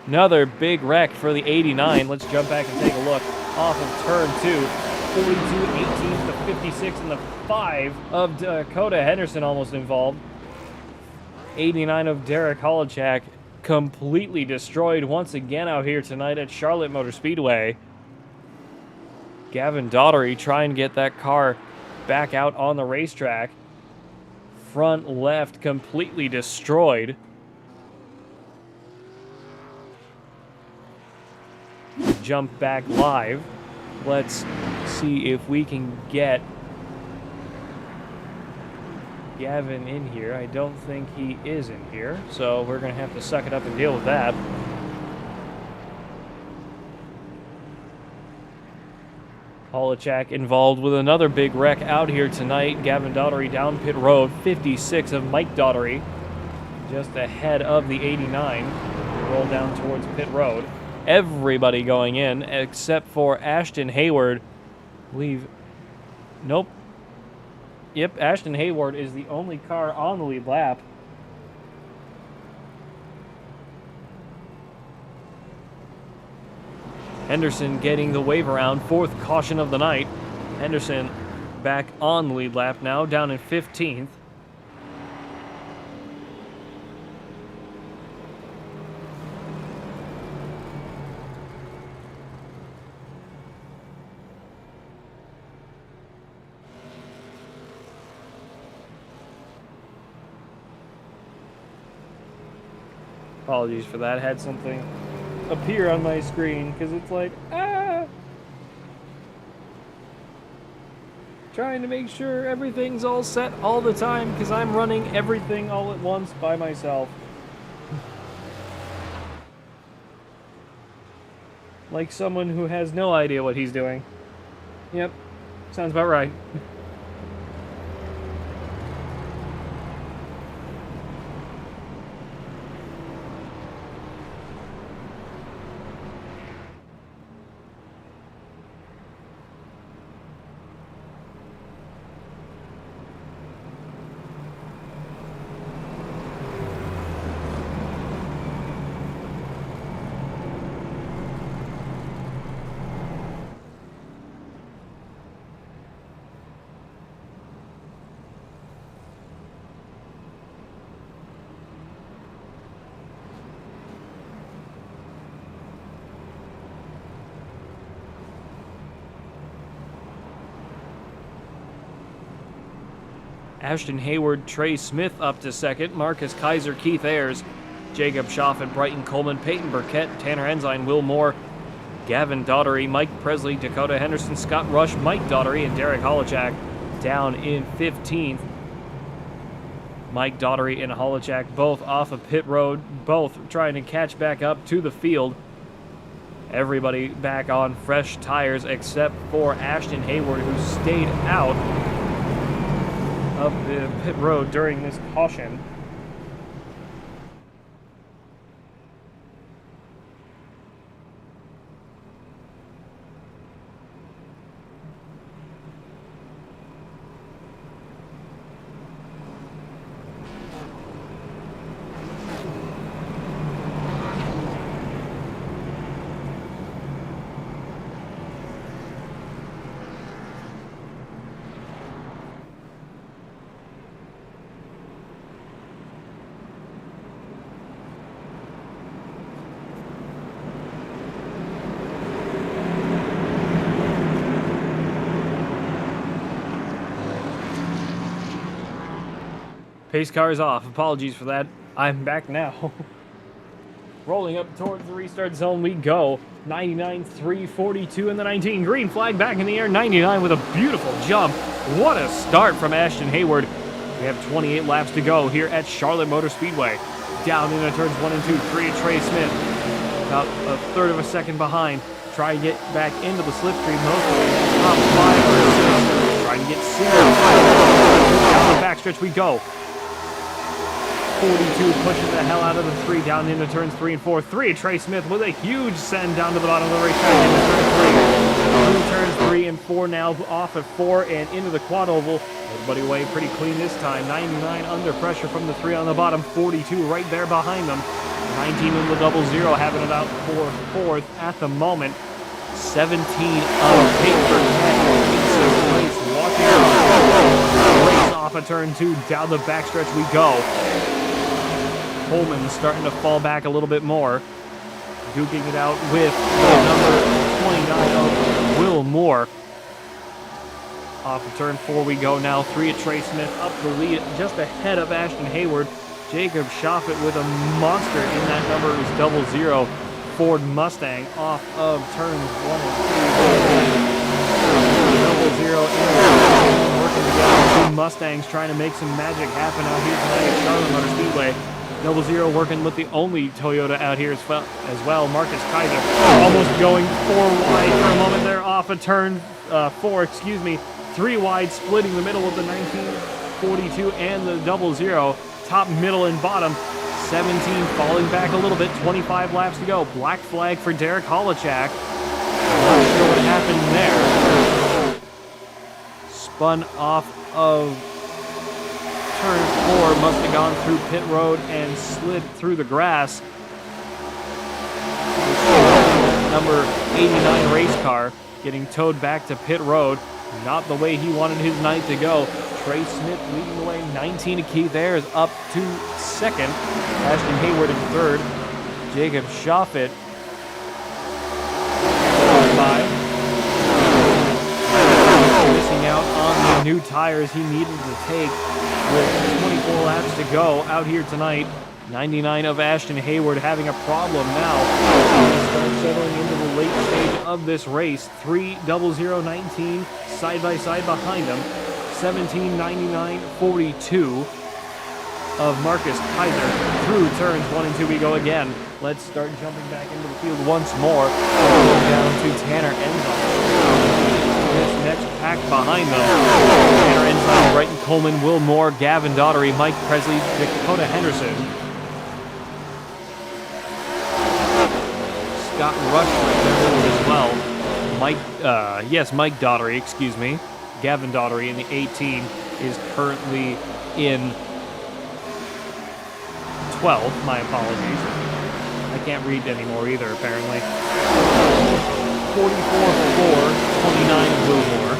Another big wreck for the 89. Let's jump back and take a look. Off of turn 2. 42, 18 to 56, and the 5 of Dakota Henderson almost involved. 89 of Derek Holochak completely destroyed once again out here tonight at Charlotte Motor Speedway. Gavin Daughtery trying to get that car back out on the racetrack. Front left completely destroyed. Jump back live. Let's see if we can get Gavin in here. I don't think he is in here, so we're going to have to suck it up and deal with that. Holochak involved with another big wreck out here tonight. Gavin Daughtery down pit road. 56 of Mike Daughtery, just ahead of the 89. Roll down towards pit road. Everybody going in except for Ashton Hayward. Nope. Yep, Ashton Hayward is the only car on the lead lap. Henderson getting the wave around, 4th caution of the night. Henderson back on the lead lap now, down in 15th. Apologies for that. Had something appear on my screen because it's like, trying to make sure everything's all set all the time because I'm running everything all at once by myself. Like someone who has no idea what he's doing. Yep, sounds about right. Ashton Hayward, Trey Smith up to second. Marcus Kaiser, Keith Ayers, Jacob Schaffen, Brighton Coleman, Peyton Burkett, Tanner Ensign, Will Moore, Gavin Daughtery, Mike Presley, Dakota Henderson, Scott Rush, Mike Daughtery, and Derek Holochak down in 15th. Mike Daughtery and Holochak both off of pit road, both trying to catch back up to the field. Everybody back on fresh tires except for Ashton Hayward, who stayed out of the pit road during this caution. Pace car is off. Apologies for that. I'm back now. Rolling up towards the restart zone we go. 99, 342 in the 19. Green flag back in the air. 99 with a beautiful jump. What a start from Ashton Hayward. We have 28 laps to go here at Charlotte Motor Speedway. Down into turns 1 and 2. 3 at Trey Smith. About a third of a second behind. Try to get back into the slipstream. Most of the top 5 or 6. Trying to get single. Down the backstretch we go. 42 pushing the hell out of the 3 down into turns 3 and 4. 3, Trey Smith with a huge send down to the bottom of the racetrack into turn 3. Through turns 3 and 4 now off at 4 and into the quad oval. Everybody away pretty clean this time. 99 under pressure from the 3 on the bottom. 42 right there behind them. 19 in the 00 having it out for 4th at the moment. 17 of Paper Place walking race off of turn 2 down the backstretch we go. Coleman starting to fall back a little bit more. Duking it out with the number 29 of Will Moore. Off of turn 4 we go now. 3 at Trey Smith up the lead just ahead of Ashton Hayward. Jacob Shoffett with a monster in that number is 00 Ford Mustang off of turns 1 and 2. 00 in working together. Two Mustangs trying to make some magic happen out here tonight at Charlotte Motor Speedway. 00 working with the only Toyota out here as well. Marcus Kaiser almost going 4 wide for a moment there off of turn 4, 3 wide, splitting the middle of the 1942 and the 00. Top, middle, and bottom. 17 falling back a little bit. 25 laps to go. Black flag for Derek Holochak. Not sure what happened there. Spun off of turn 4. Must have gone through pit road and slid through the grass. Number 89 race car getting towed back to pit road. Not the way he wanted his night to go. Trey Smith leading the way. 19 to Keith Ayers up to second. Ashton Hayward in third. Jacob Shoffett by. Missing out on the new tires he needed to take with 24 laps to go out here tonight. 99 of Ashton Hayward having a problem now. Start settling into the late stage of this race. 3:00:19 side by side behind him. 17:99:42 of Marcus Kaiser. Through turns 1 and 2 we go again. Let's start jumping back into the field once more. Down to Tanner Ensign. This next pack behind them. Tanner Ensign, Brighton Coleman, Will Moore, Gavin Daughtery, Mike Presley, Dakota Henderson. Scott Rush right there as well. Mike Daughtery, Gavin Daughtery in the 18 is currently in 12. My apologies. I can't read anymore either, apparently. 44-4, 29 Will Moore.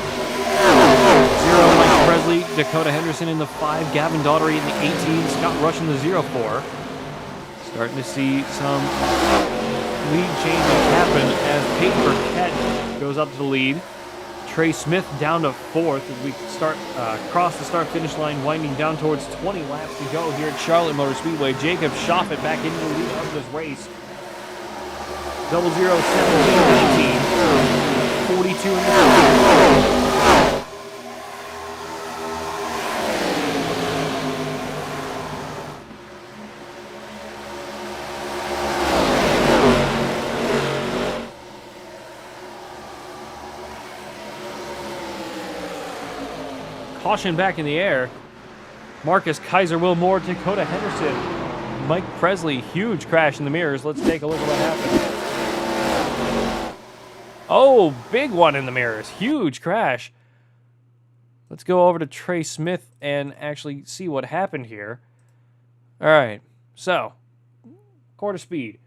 0 Mike Presley, Dakota Henderson in the 5, Gavin Daughtery in the 18, Scott Rush in the 04. Starting to see some lead changes happen as Peyton Burkett goes up to the lead. Trey Smith down to 4th as we start cross the start-finish line, winding down towards 20 laps to go here at Charlotte Motor Speedway. Jacob Shoffett back into the lead of this race. 00, 17, 19, 42 in the field. Caution back in the air. Marcus Kaiser, Will Moore, Dakota Henderson, Mike Presley. Huge crash in the mirrors. Let's take a look at what happened. Oh, big one in the mirrors. Huge crash. Let's go over to Trey Smith and actually see what happened here. All right. So, quarter speed.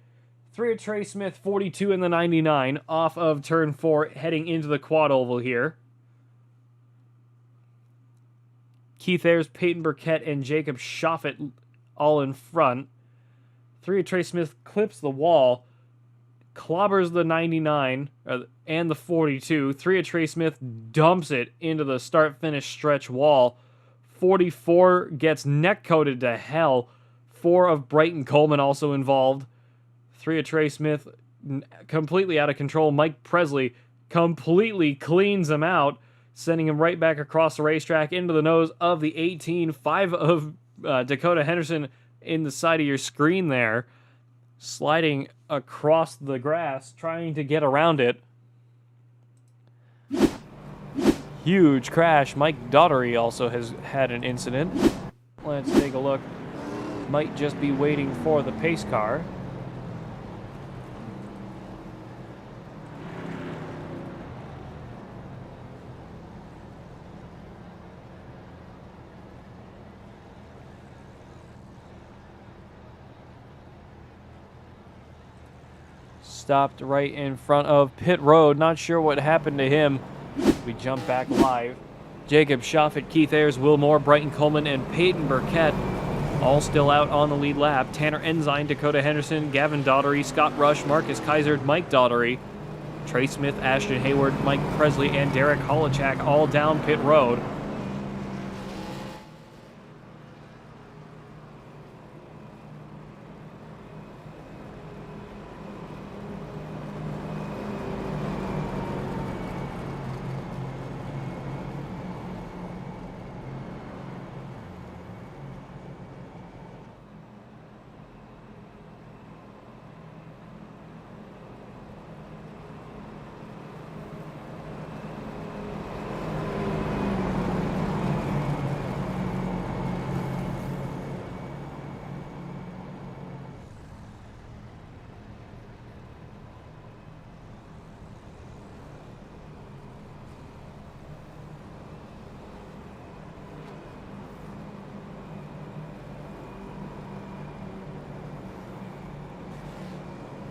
3 at Trey Smith, 42 in the 99, off of turn 4, heading into the quad oval here. Keith Ayers, Peyton Burkett, and Jacob Shoffett all in front. 3 at Trey Smith clips the wall, clobbers the 99 and the 42. 3 at Trey Smith dumps it into the start-finish stretch wall. 44 gets neck-coated to hell. 4 of Brighton Coleman also involved. 3 at Trey Smith completely out of control. Mike Presley completely cleans him out, sending him right back across the racetrack into the nose of the 18. 5 of Dakota Henderson in the side of your screen there, sliding across the grass, trying to get around it. Huge crash. Mike Daughtery also has had an incident. Let's take a look. Might just be waiting for the pace car. Stopped right in front of pit road. Not sure what happened to him. We jump back live. Jacob Shoffett, Keith Ayers, Will Moore, Brighton Coleman, and Peyton Burkett all still out on the lead lap. Tanner Ensign, Dakota Henderson, Gavin Daughtery, Scott Rush, Marcus Kaiser, Mike Daughtery, Trey Smith, Ashton Hayward, Mike Presley, and Derek Holochak all down pit road.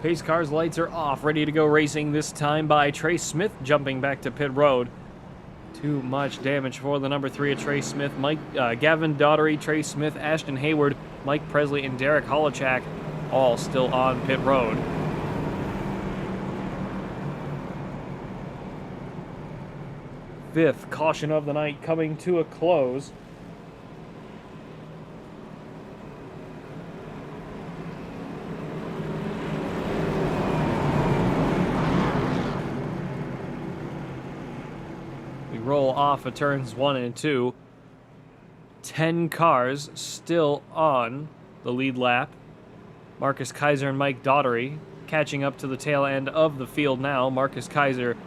Pace car's lights are off, ready to go racing, this time by Trey Smith jumping back to pit road. Too much damage for the number 3 of Trey Smith. Gavin Daughtery, Trey Smith, Ashton Hayward, Mike Presley, and Derek Holochak all still on pit road. Fifth caution of the night coming to a close. Roll off of turns 1 and 2. 10 cars still on the lead lap. Marcus Kaiser and Mike Daughtery catching up to the tail end of the field now. Marcus Kaiser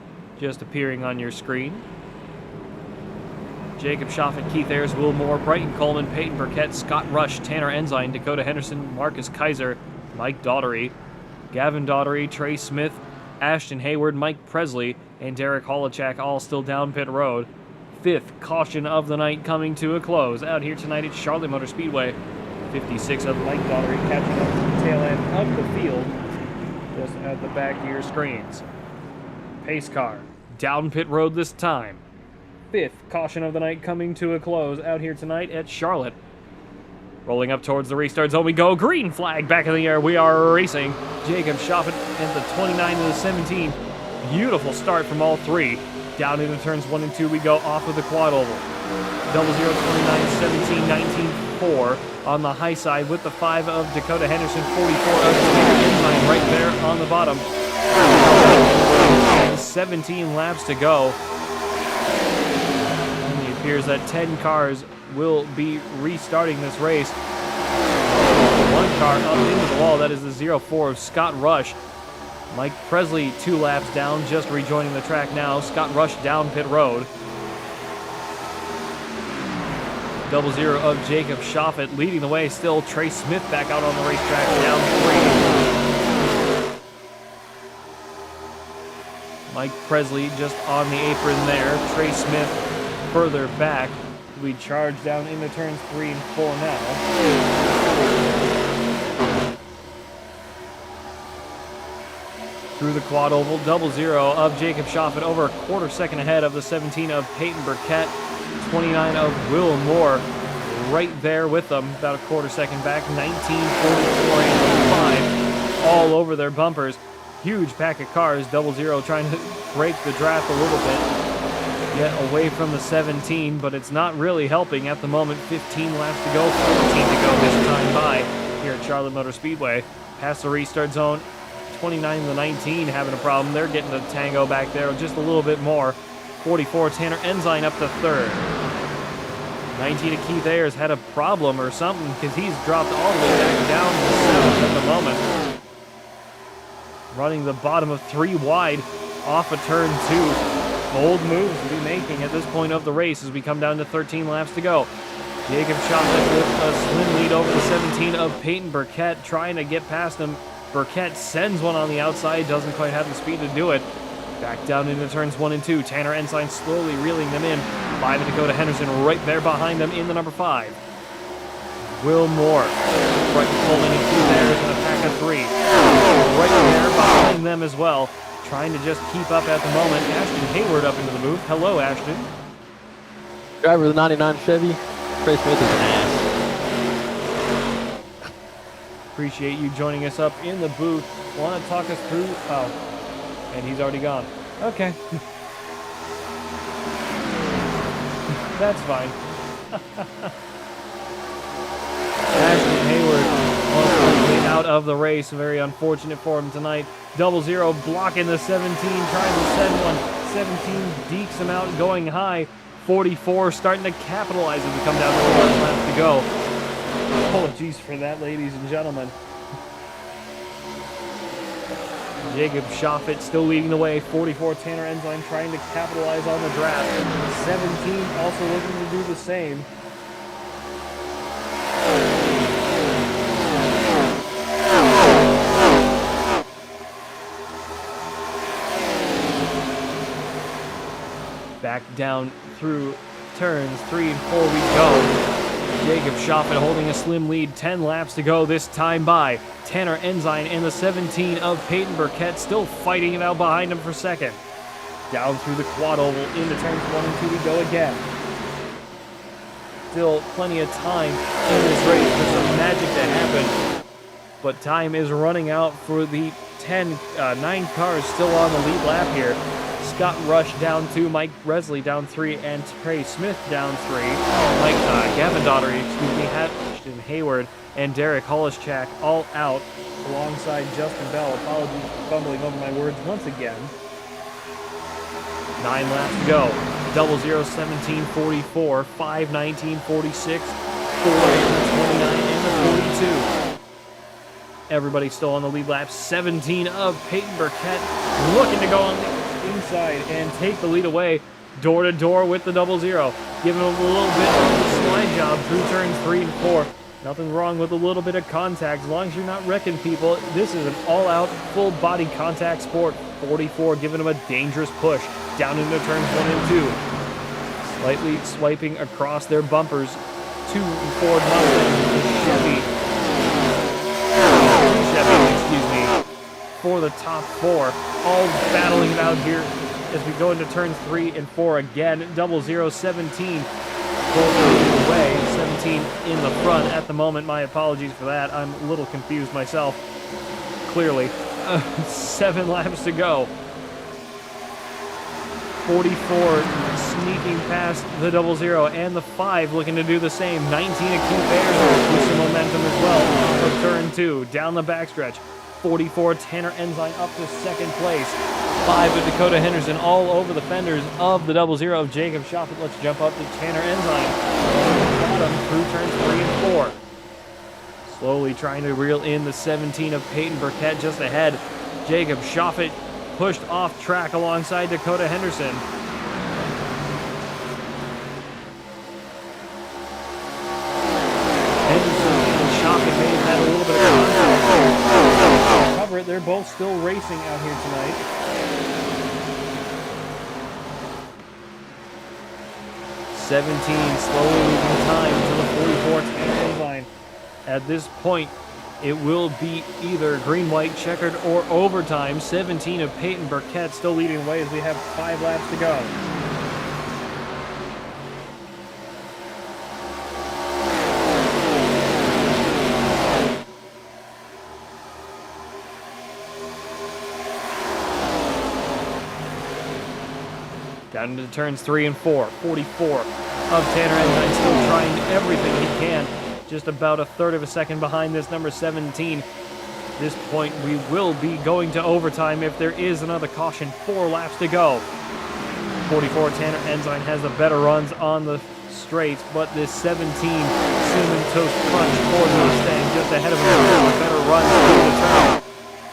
just appearing on your screen. Jacob Schaffet, Keith Ayers, Will Moore, Brighton Coleman, Peyton Burkett, Scott Rush, Tanner Ensign, Dakota Henderson, Marcus Kaiser, Mike Daughtery, Gavin Daughtery, Trey Smith, Ashton Hayward, Mike Presley, and Derek Holochak all still down pit road. Fifth caution of the night coming to a close. Out here tonight at Charlotte Motor Speedway. 56 of Mike Daughtery catching up to the tail end of the field, just at the back of your screens. Pace car down pit road this time. Fifth caution of the night coming to a close out here tonight at Charlotte. Rolling up towards the restart zone we go. Green flag back in the air. We are racing. Jacob Schaffet at the 29 and the 17. Beautiful start from all three. Down into turns 1 and 2 we go off of the quad oval. 00, 29, 17, 19, 4 on the high side with the 5 of Dakota Henderson, 44 of Tanner Ensign right there on the bottom. 17 laps to go. And it appears that 10 cars will be restarting this race. One car up into the wall, that is the 04 of Scott Rush. Mike Presley 2 laps down, just rejoining the track now. Scott Rush down pit road. 00 of Jacob Schaffet leading the way still. Trey Smith back out on the racetrack, down 3. Mike Presley just on the apron there. Trey Smith further back. We charge down into turns 3 and 4 now. Through the quad oval, 00 of Jacob Schaffet over a quarter second ahead of the 17 of Peyton Burkett, 29 of Will Moore right there with them, about a quarter second back, 19, 44, and 5 all over their bumpers. Huge pack of cars, 00 trying to break the draft a little bit, get away from the 17, but it's not really helping at the moment. 15 laps to go, 14 to go this time by here at Charlotte Motor Speedway. Past the restart zone, 29 and the 19 having a problem. They're getting the tango back there just a little bit more. 44, Tanner Ensign up to third. 19 of Keith Ayers had a problem or something because he's dropped all the way back down to 7th at the moment. Running the bottom of 3 wide off of turn 2. Bold moves to be making at this point of the race as we come down to 13 laps to go. Jacob Schaffet with a slim lead over the 17 of Peyton Burkett, trying to get past him. Burkett sends one on the outside, doesn't quite have the speed to do it. Back down into turns 1 and 2. Tanner Ensign slowly reeling them in. 5 of Dakota Henderson right there behind them in the number 5. Will Moore, Brighton Coleman and Keith Ayers in a pack of 3. Right there behind them as well, trying to just keep up at the moment. Ashton Hayward up into the booth. Hello, Ashton.
Driver of the 99 Chevy, Trey Smith is an ass.
Appreciate you joining us up in the booth. Want to talk us through? Oh, and he's already gone. Okay. That's fine. Ashton Hayward ultimately out of the race. Very unfortunate for him tonight. 00 blocking the 17, trying to send one. 17 dekes him out, going high. 44 starting to capitalize as we come down to the last lap to go. Apologies for that, ladies and gentlemen. Jacob Schoffit still leading the way. 44 Tanner Ensign trying to capitalize on the draft. 17 also looking to do the same. Back down through turns 3 and 4 we go. Jacob Schoffit holding a slim lead, 10 laps to go this time by Tanner Ensign and the 17 of Peyton Burkett still fighting it out behind him for second. Down through the quad oval into turns 1 and 2 we go again. Still plenty of time in this race for some magic to happen, but time is running out for the 9 cars still on the lead lap here. Scott Rush down 2, Mike Resley down 3, and Trey Smith down 3. Gavin Daugherty, Ashton Hayward, and Derek Hollischak all out alongside Justin Bell. Apologies for fumbling over my words once again. 9 laps to go. 00, 17, 44, 5, 19, 46, 4, 29, and the 42. Everybody still on the lead lap. 17 of Peyton Burkett looking to go on the inside and take the lead away. Door to door with the 00. Giving him a little bit of the slide job through turns 3 and 4. Nothing wrong with a little bit of contact as long as you're not wrecking people. This is an all-out, full-body contact sport. 44 giving him a dangerous push down into turns 1 and 2. Slightly swiping across their bumpers. 2 Ford Mustangs, the Chevy, excuse me, for the top 4. All battling it out here as we go into turns 3 and 4 again. 00, 17 both leading the way. 17 in the front at the moment. My apologies for that. I'm a little confused myself. Clearly. 7 laps to go. 44 sneaking past the 00 and the 5 looking to do the same. 19 of Keith Ayers with some momentum as well. From turn 2 down the backstretch. 44 Tanner Ensign up to second place. 5 of Dakota Henderson all over the fenders of the 00 of Jacob Schoffit. Let's jump up to Tanner Ensign. Bottom through turns 3 and 4. Slowly trying to reel in the 17 of Peyton Burkett just ahead. Jacob Schoffit pushed off track alongside Dakota Henderson. Henderson and Schoffit may have had a little bit of contact. Cover it, they're both still racing out here tonight. Slowly losing time to the 44 Tanner Ensign. At this point, it will be either green, white, checkered, or overtime. 17 of Peyton Burkett still leading the way as we have 5 laps to go. Down into turns 3 and 4. 44 of Tanner Ensign still trying everything he can. Just about a third of a second behind this number 17. At this point, we will be going to overtime if there is another caution. 4 laps to go. 44 Tanner Ensign has the better runs on the straight, but this 17 Cinnamon Toast Crunch Ford Mustang just ahead of him has a better run through the turn.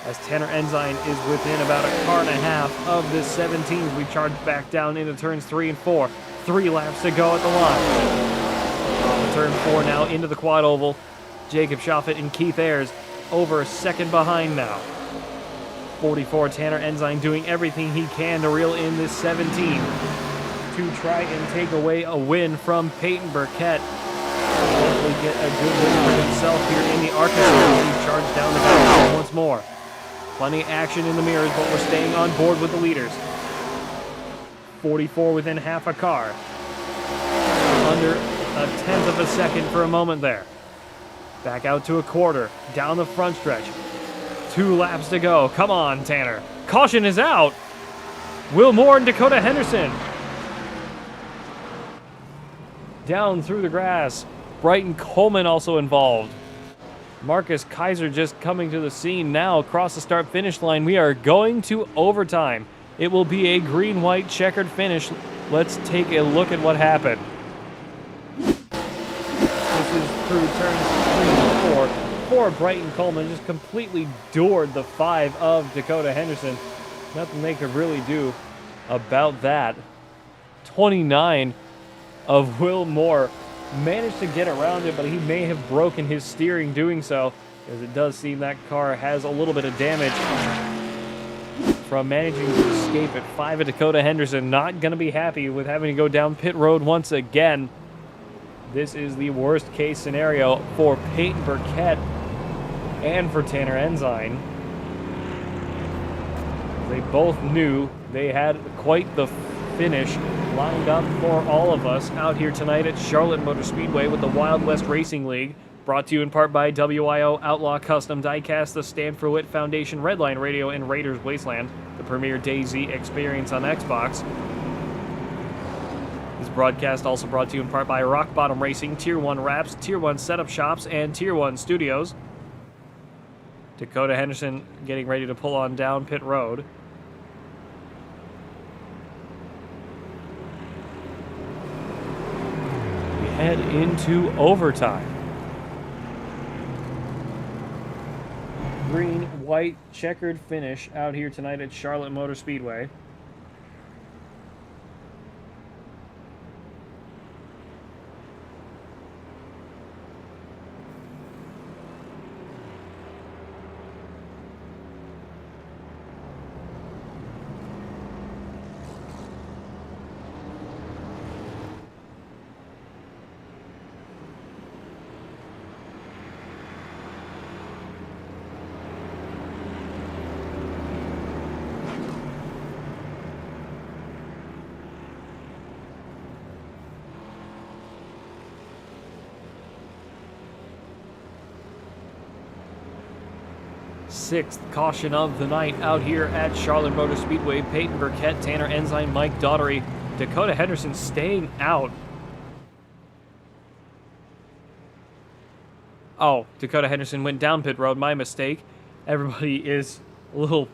As Tanner Ensign is within about a car and a half of this 17, we charge back down into turns 3 and 4. 3 laps to go at the line. Turn 4 now into the quad oval. Jacob Schoffit and Keith Ayers over a second behind now. 44 Tanner Ensign doing everything he can to reel in this 17 to try and take away a win from Peyton Burkett. Hopefully get a good win for himself here in the ARCA series. He charged down the back once more. Plenty of action in the mirrors, but we're staying on board with the leaders. 44 within half a car. Under a tenth of a second for a moment there. Back out to a quarter. Down the front stretch. 2 laps to go. Come on, Tanner. Caution is out. Will Moore and Dakota Henderson. Down through the grass. Brighton Coleman also involved. Marcus Kaiser just coming to the scene now across the start-finish line. We are going to overtime. It will be a green-white checkered finish. Let's take a look at what happened. This is through turns 3 and 4. 4, Brighton Coleman just completely doored the 5 of Dakota Henderson. Nothing they could really do about that. 29 of Will Moore managed to get around it, but he may have broken his steering doing so, as it does seem that car has a little bit of damage from managing to escape at 5 of Dakota Henderson. Not going to be happy with having to go down pit road once again. This is the worst case scenario for Peyton Burkett and for Tanner Ensign. They both knew they had quite the finish lined up for all of us out here tonight at Charlotte Motor Speedway with the Wild West Racing League. Brought to you in part by WIO Outlaw Custom Diecast, the Stanford Witt Foundation, Redline Radio, and Raiders Wasteland, the premier DayZ experience on Xbox. This broadcast also brought to you in part by Rock Bottom Racing, Tier 1 Wraps, Tier 1 Setup Shops, and Tier 1 Studios. Dakota Henderson getting ready to pull on down pit road. We head into overtime. Green, white, checkered finish out here tonight at Charlotte Motor Speedway. Sixth caution of the night out here at Charlotte Motor Speedway. Peyton Burkett, Tanner Ensign, Mike Daughtery, Dakota Henderson staying out. Oh, Dakota Henderson went down pit road. My mistake. Everybody is a little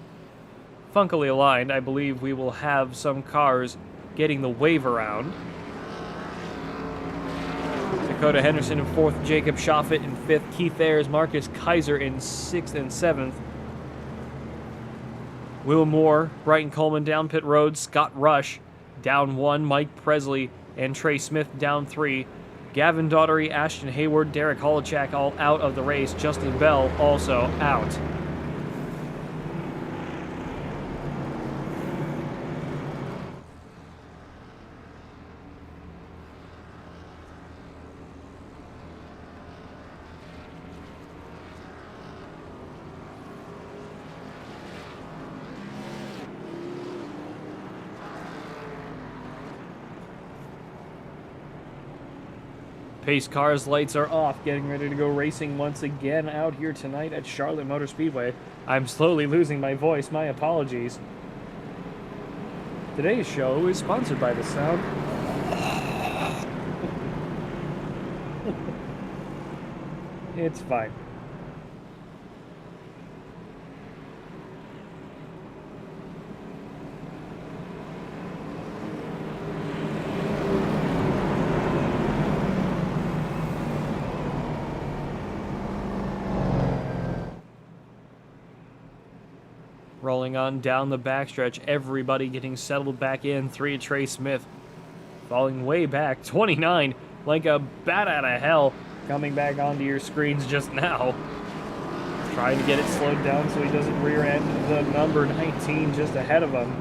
funkily aligned. I believe we will have some cars getting the wave around. Dakota Henderson in 4th, Jacob Schaffet in 5th, Keith Ayers, Marcus Kaiser in 6th and 7th. Will Moore, Brighton Coleman down pit road, Scott Rush down 1, Mike Presley and Trey Smith down 3. Gavin Daughtery, Ashton Hayward, Derek Holochak all out of the race. Justin Bell also out. Pace cars lights are off, getting ready to go racing once again out here tonight at Charlotte Motor Speedway. I'm slowly losing my voice, my apologies. Today's show is sponsored by the sound. It's fine. Rolling on down the backstretch, everybody getting settled back in. 3 Trey Smith falling way back. 29, like a bat out of hell, coming back onto your screens just now. Trying to get it slowed down so he doesn't rear end the number 19 just ahead of him.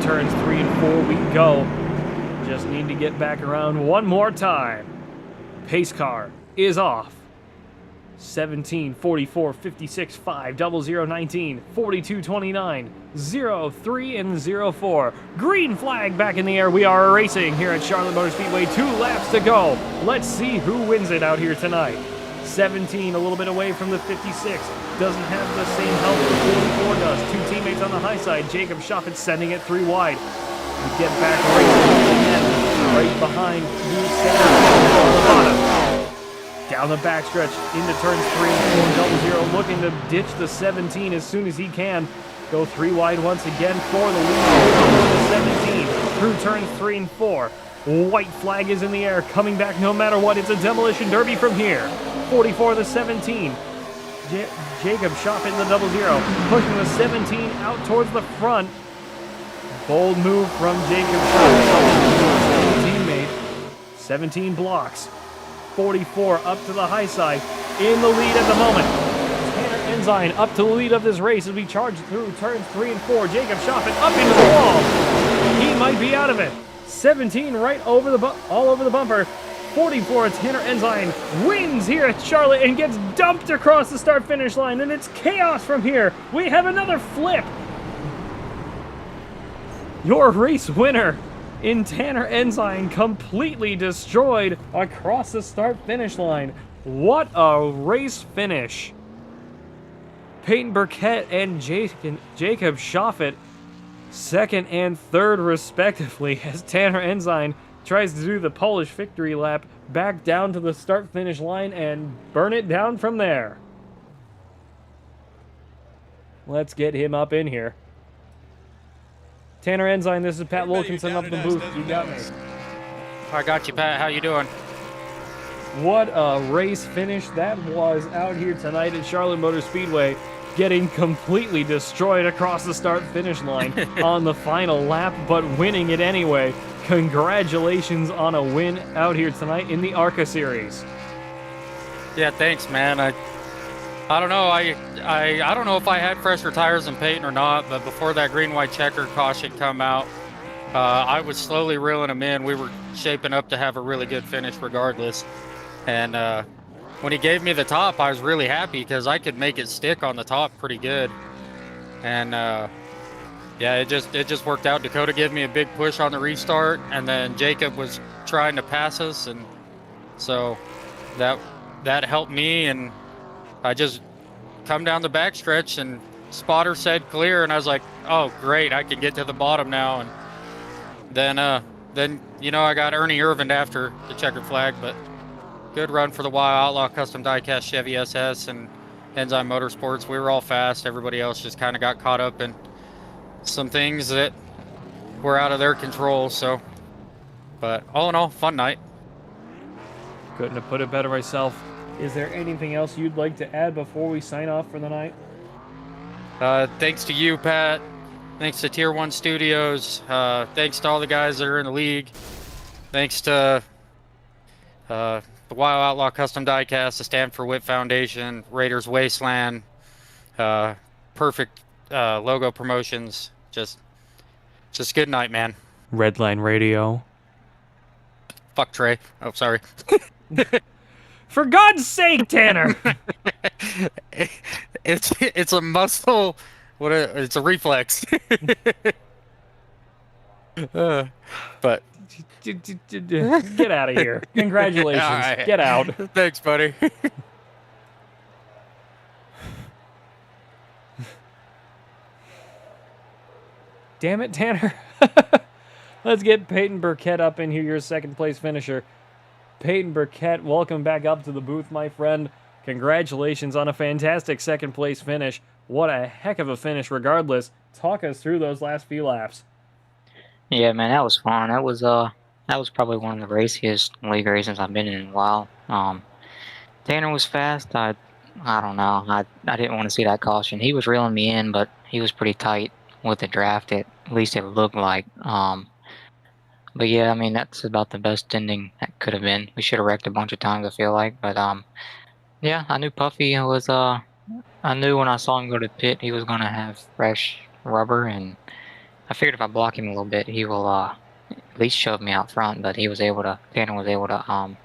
Turns 3 and 4 we go. Just need to get back around one more time. Pace car is off. 17, 44, 56, 5, 00, 19, 42, 29, 0, 3, and 0, 4. Green flag back in the air. We are racing here at Charlotte Motor Speedway. 2 laps to go. Let's see who wins it out here tonight. 17, a little bit away from the 56. Doesn't have the same help that 44 does. 2 teammates on the high side. Jacob Shoppett sending it 3 wide. We get back racing again, right behind the center on the bottom. Down the backstretch into turns 3 and 4, 00, looking to ditch the 17 as soon as he can. Go 3 wide once again for the lead. The 17 through turns 3 and 4. White flag is in the air, coming back no matter what. It's a demolition derby from here. 44 the 17. Jacob Shoppett in the 00, pushing the 17 out towards the front. Bold move from Jacob Shoppett, teammate. 17 blocks. 44 up to the high side, in the lead at the moment. Tanner Ensign up to the lead of this race as we charge through turns 3 and 4. Jacob Shoppett up into the wall. He might be out of it. 17 right over the all over the bumper. 44, Tanner Ensign wins here at Charlotte and gets dumped across the start-finish line, and it's chaos from here. We have another flip. Your race winner in Tanner Ensign, completely destroyed across the start-finish line. What a race finish. Peyton Burkett and Jacob Shoffett, second and third respectively, as Tanner Ensign tries to do the Polish victory lap back down to the start-finish line and burn it down from there. Let's get him up in here. Tanner Ensign, this is Pat Wilkinson up the booth. You got me.
I got you, Pat. How you doing?
What a race finish that was out here tonight at Charlotte Motor Speedway, getting completely destroyed across the start-finish line on the final lap, but winning it anyway. Congratulations on a win out here tonight in the ARCA series.
Yeah, thanks, man. I don't know. I don't know if I had fresher tires than Peyton or not, but before that green-white checker caution come out, I was slowly reeling them in. We were shaping up to have a really good finish regardless. And when he gave me the top, I was really happy because I could make it stick on the top pretty good. And yeah, it just worked out. Dakota gave me a big push on the restart, and then Jacob was trying to pass us, and so that helped me. And I just come down the backstretch, and spotter said clear, and I was like, oh great, I can get to the bottom now. And then you know, I got Ernie Irvin after the checkered flag, but good run for the Wild Outlaw Custom Diecast Chevy SS and Enzyme Motorsports. We were all fast. Everybody else just kind of got caught up in some things that were out of their control. So, but all in all, fun night.
Couldn't have put it better myself. Is there anything else you'd like to add before we sign off for the night?
Thanks to you, Pat. Thanks to Tier 1 Studios. Thanks to all the guys that are in the league. Thanks to the Wild Outlaw Custom Diecast, the Stanford Whip Foundation, Raiders Wasteland, Perfect Logo Promotions. Just good night, man.
Redline Radio.
Fuck Trey. Oh, sorry.
For God's sake, Tanner!
It's a muscle. It's a reflex. But
get out of here. Congratulations.
Right.
Get out.
Thanks, buddy.
Damn it, Tanner. Let's get Peyton Burkett up in here, your second place finisher. Peyton Burkett, welcome back up to the booth, my friend. Congratulations on a fantastic second place finish. What a heck of a finish regardless. Talk us through those last few laps.
Yeah, man, that was fun. That was probably one of the raciest league races I've been in a while. Tanner was fast. I don't know. I didn't want to see that caution. He was reeling me in, but he was pretty tight with the draft. At least it looked like. But yeah, I mean, that's about the best ending that could have been. We should have wrecked a bunch of times, I feel like. But yeah, I knew Puffy was. I knew when I saw him go to the pit, he was gonna have fresh rubber, and I figured if I block him a little bit, he will at least shove me out front. But he was able to. Tanner was able to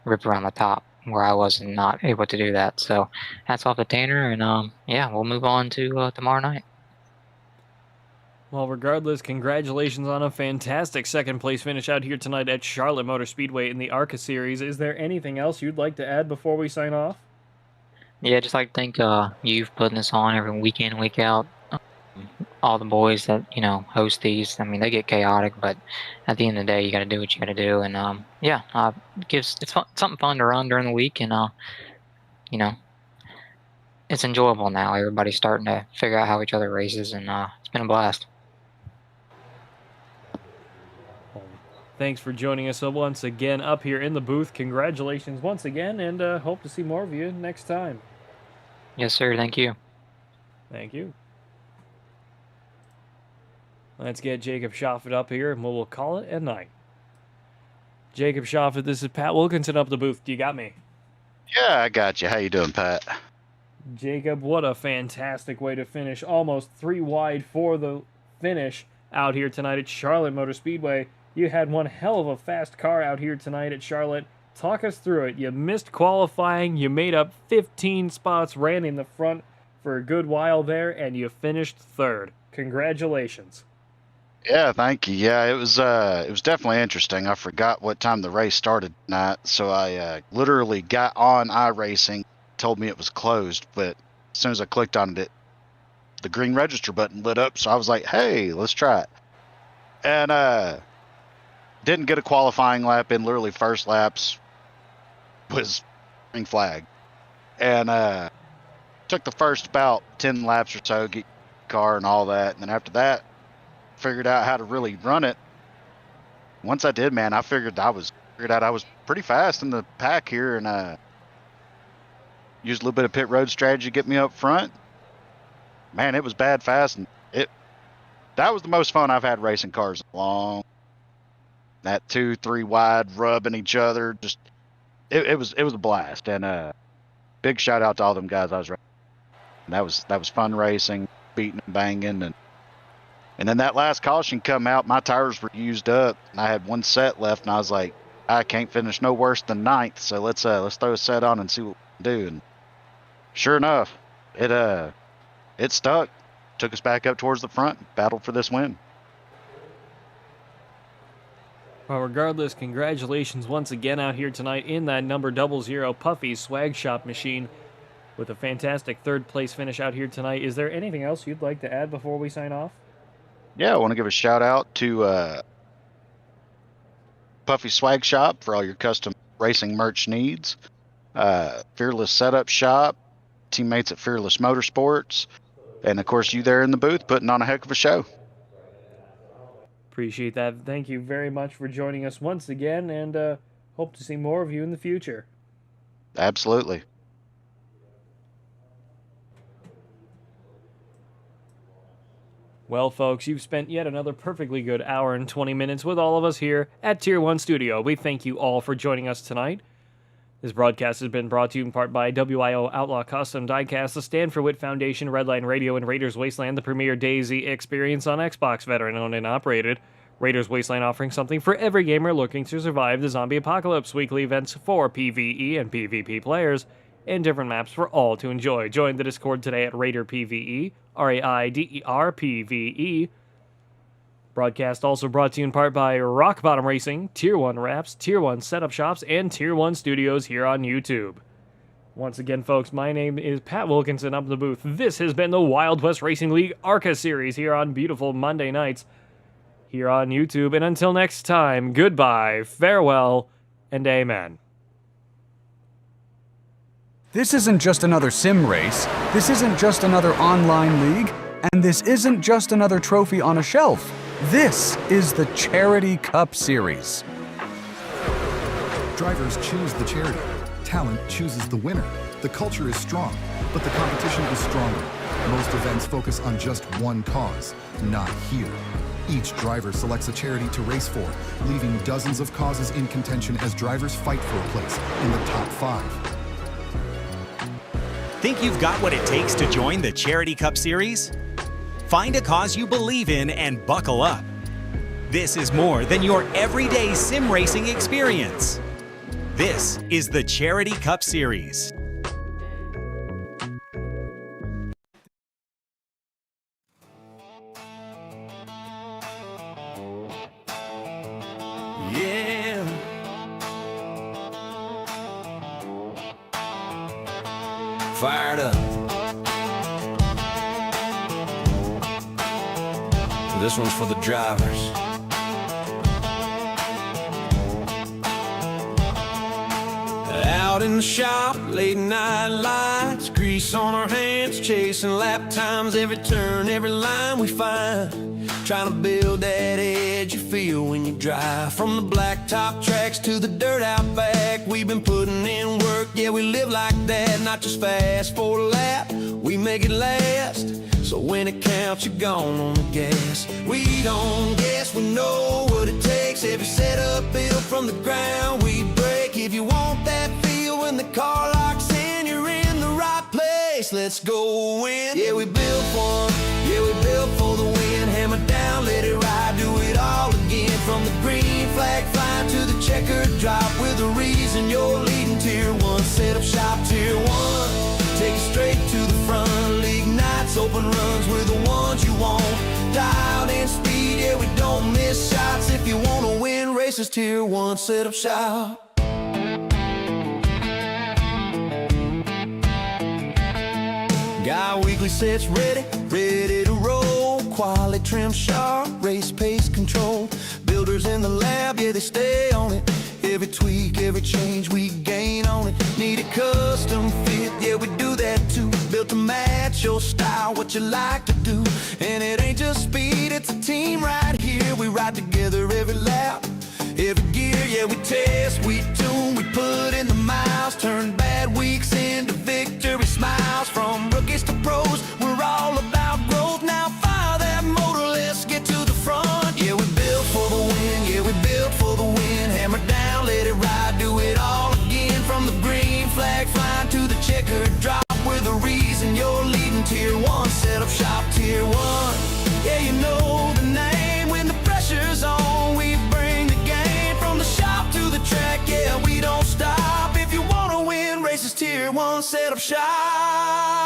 rip around the top where I was not able to do that. So hats off to Tanner, and yeah, we'll move on to tomorrow night.
Well, regardless, congratulations on a fantastic second place finish out here tonight at Charlotte Motor Speedway in the ARCA series. Is there anything else you'd like to add before we sign off?
Yeah, just like to thank you for putting this on every week in, week out. All the boys that host these. I mean, they get chaotic, but at the end of the day, you got to do what you got to do. And yeah, it's something fun to run during the week, and it's enjoyable now. Everybody's starting to figure out how each other races, and it's been a blast.
Thanks for joining us once again up here in the booth. Congratulations once again, and hope to see more of you next time.
Yes, sir. Thank you.
Thank you. Let's get Jacob Shoffett up here, and we'll call it a night. Jacob Shoffett, this is Pat Wilkinson up the booth. Do you got me?
Yeah, I got you. How you doing, Pat?
Jacob, what a fantastic way to finish. Almost 3 wide for the finish out here tonight at Charlotte Motor Speedway. You had one hell of a fast car out here tonight at Charlotte. Talk us through it. You missed qualifying. You made up 15 spots, ran in the front for a good while there, and you finished third. Congratulations.
Yeah, thank you. Yeah, it was definitely interesting. I forgot what time the race started tonight, so I literally got on iRacing, told me it was closed, but as soon as I clicked on it, the green register button lit up, so I was like, hey, let's try it. And didn't get a qualifying lap in. Literally first laps was green flag. And took the first about 10 laps or so, get car and all that, and then after that, figured out how to really run it. Once I did, man, I figured out I was pretty fast in the pack here, and used a little bit of pit road strategy to get me up front. Man, it was bad fast, and that was the most fun I've had racing cars in a long. That 2-3 wide rubbing each other, just it was a blast. And big shout out to all them guys I was racing. And that was fun racing, beating and banging, and then that last caution come out, my tires were used up, and I had one set left, and I was like, I can't finish no worse than 9th, so let's throw a set on and see what we can do. And sure enough, it stuck, took us back up towards the front, battled for this win.
Well, regardless, congratulations once again out here tonight in that number 00 Puffy Swag Shop machine with a fantastic third place finish out here tonight. Is there anything else you'd like to add before we sign off?
Yeah, I want to give a shout out to Puffy Swag Shop for all your custom racing merch needs. Fearless Setup Shop, teammates at Fearless Motorsports, and of course you there in the booth putting on a heck of a show.
Appreciate that. Thank you very much for joining us once again, and hope to see more of you in the future.
Absolutely.
Well, folks, you've spent yet another perfectly good hour and 20 minutes with all of us here at Tier 1 Studio. We thank you all for joining us tonight. This broadcast has been brought to you in part by WIO Outlaw Custom Diecast, the Stand for Wit Foundation, Redline Radio, and Raiders Wasteland, the premier DayZ experience on Xbox, veteran-owned and operated. Raiders Wasteland offering something for every gamer looking to survive the zombie apocalypse. Weekly events for PvE and PvP players, and different maps for all to enjoy. Join the Discord today at Raider PvE, RAIDER PvE. Broadcast also brought to you in part by Rock Bottom Racing, Tier 1 Wraps, Tier 1 Setup Shops, and Tier 1 Studios here on YouTube. Once again, folks, my name is Pat Wilkinson up in the booth. This has been the Wild West Racing League ARCA series here on beautiful Monday nights here on YouTube. And until next time, goodbye, farewell, and amen.
This isn't just another sim race, this isn't just another online league, and this isn't just another trophy on a shelf. This is the Charity Cup Series.
Drivers choose the charity. Talent chooses the winner. The culture is strong, but the competition is stronger. Most events focus on just one cause, not here. Each driver selects a charity to race for, leaving dozens of causes in contention as drivers fight for a place in the top 5.
Think you've got what it takes to join the Charity Cup Series? Find a cause you believe in and buckle up. This is more than your everyday sim racing experience. This is the Charity Cup Series.
Yeah. Fired up. This one's for the drivers. Out in the shop, late night lights, grease on our hands, chasing lap times, every turn, every line we find. Trying to build that edge you feel when you drive. From the blacktop tracks to the dirt out back, we've been putting in work, yeah, we live like that. Not just fast for a lap, we make it last. So when it counts, you're gone on the gas. We don't guess, we know what it takes. Every setup built from the ground, we break. If you want that feel when the car locks in, you're in the right place. Let's go win. Yeah, we built one. Yeah, we built for the win. Hammer down, let it ride, do it all again. From the green flag flying to the checkered drop, with a reason you're leading tier one. Set up shop tier one. Take it straight to the front. League nights, open runs, we're the ones you want. Dialed in speed, yeah, we don't miss shots. If you wanna win races, tier one, set up shop. Got weekly sets ready, ready to roll. Quality trim sharp, race pace control. Builders in the lab, yeah, they stay on it. Every tweak, every change, we gain on it. Need a custom fit, yeah, we do that too. Built to match your style, what you like to do. And it ain't just speed, it's a team right here. We ride together every lap, every gear, yeah, we test, we tune, we put in the miles. Turn bad weeks into victory smiles. From rookies to pros, we're all about growth. Now fire that motor, let's get to the front. Yeah, we built for the win, yeah, we built for the win. Hammer down, let it ride, do it all again. From the green flag flying to the checkered drop, we're the reason you're leading tier one. Set up shop tier one. Yeah, you know the name. When the pressure's on, we bring the game. From the shop to the track, yeah, we don't stop. If you wanna win races, tier one, set up shop.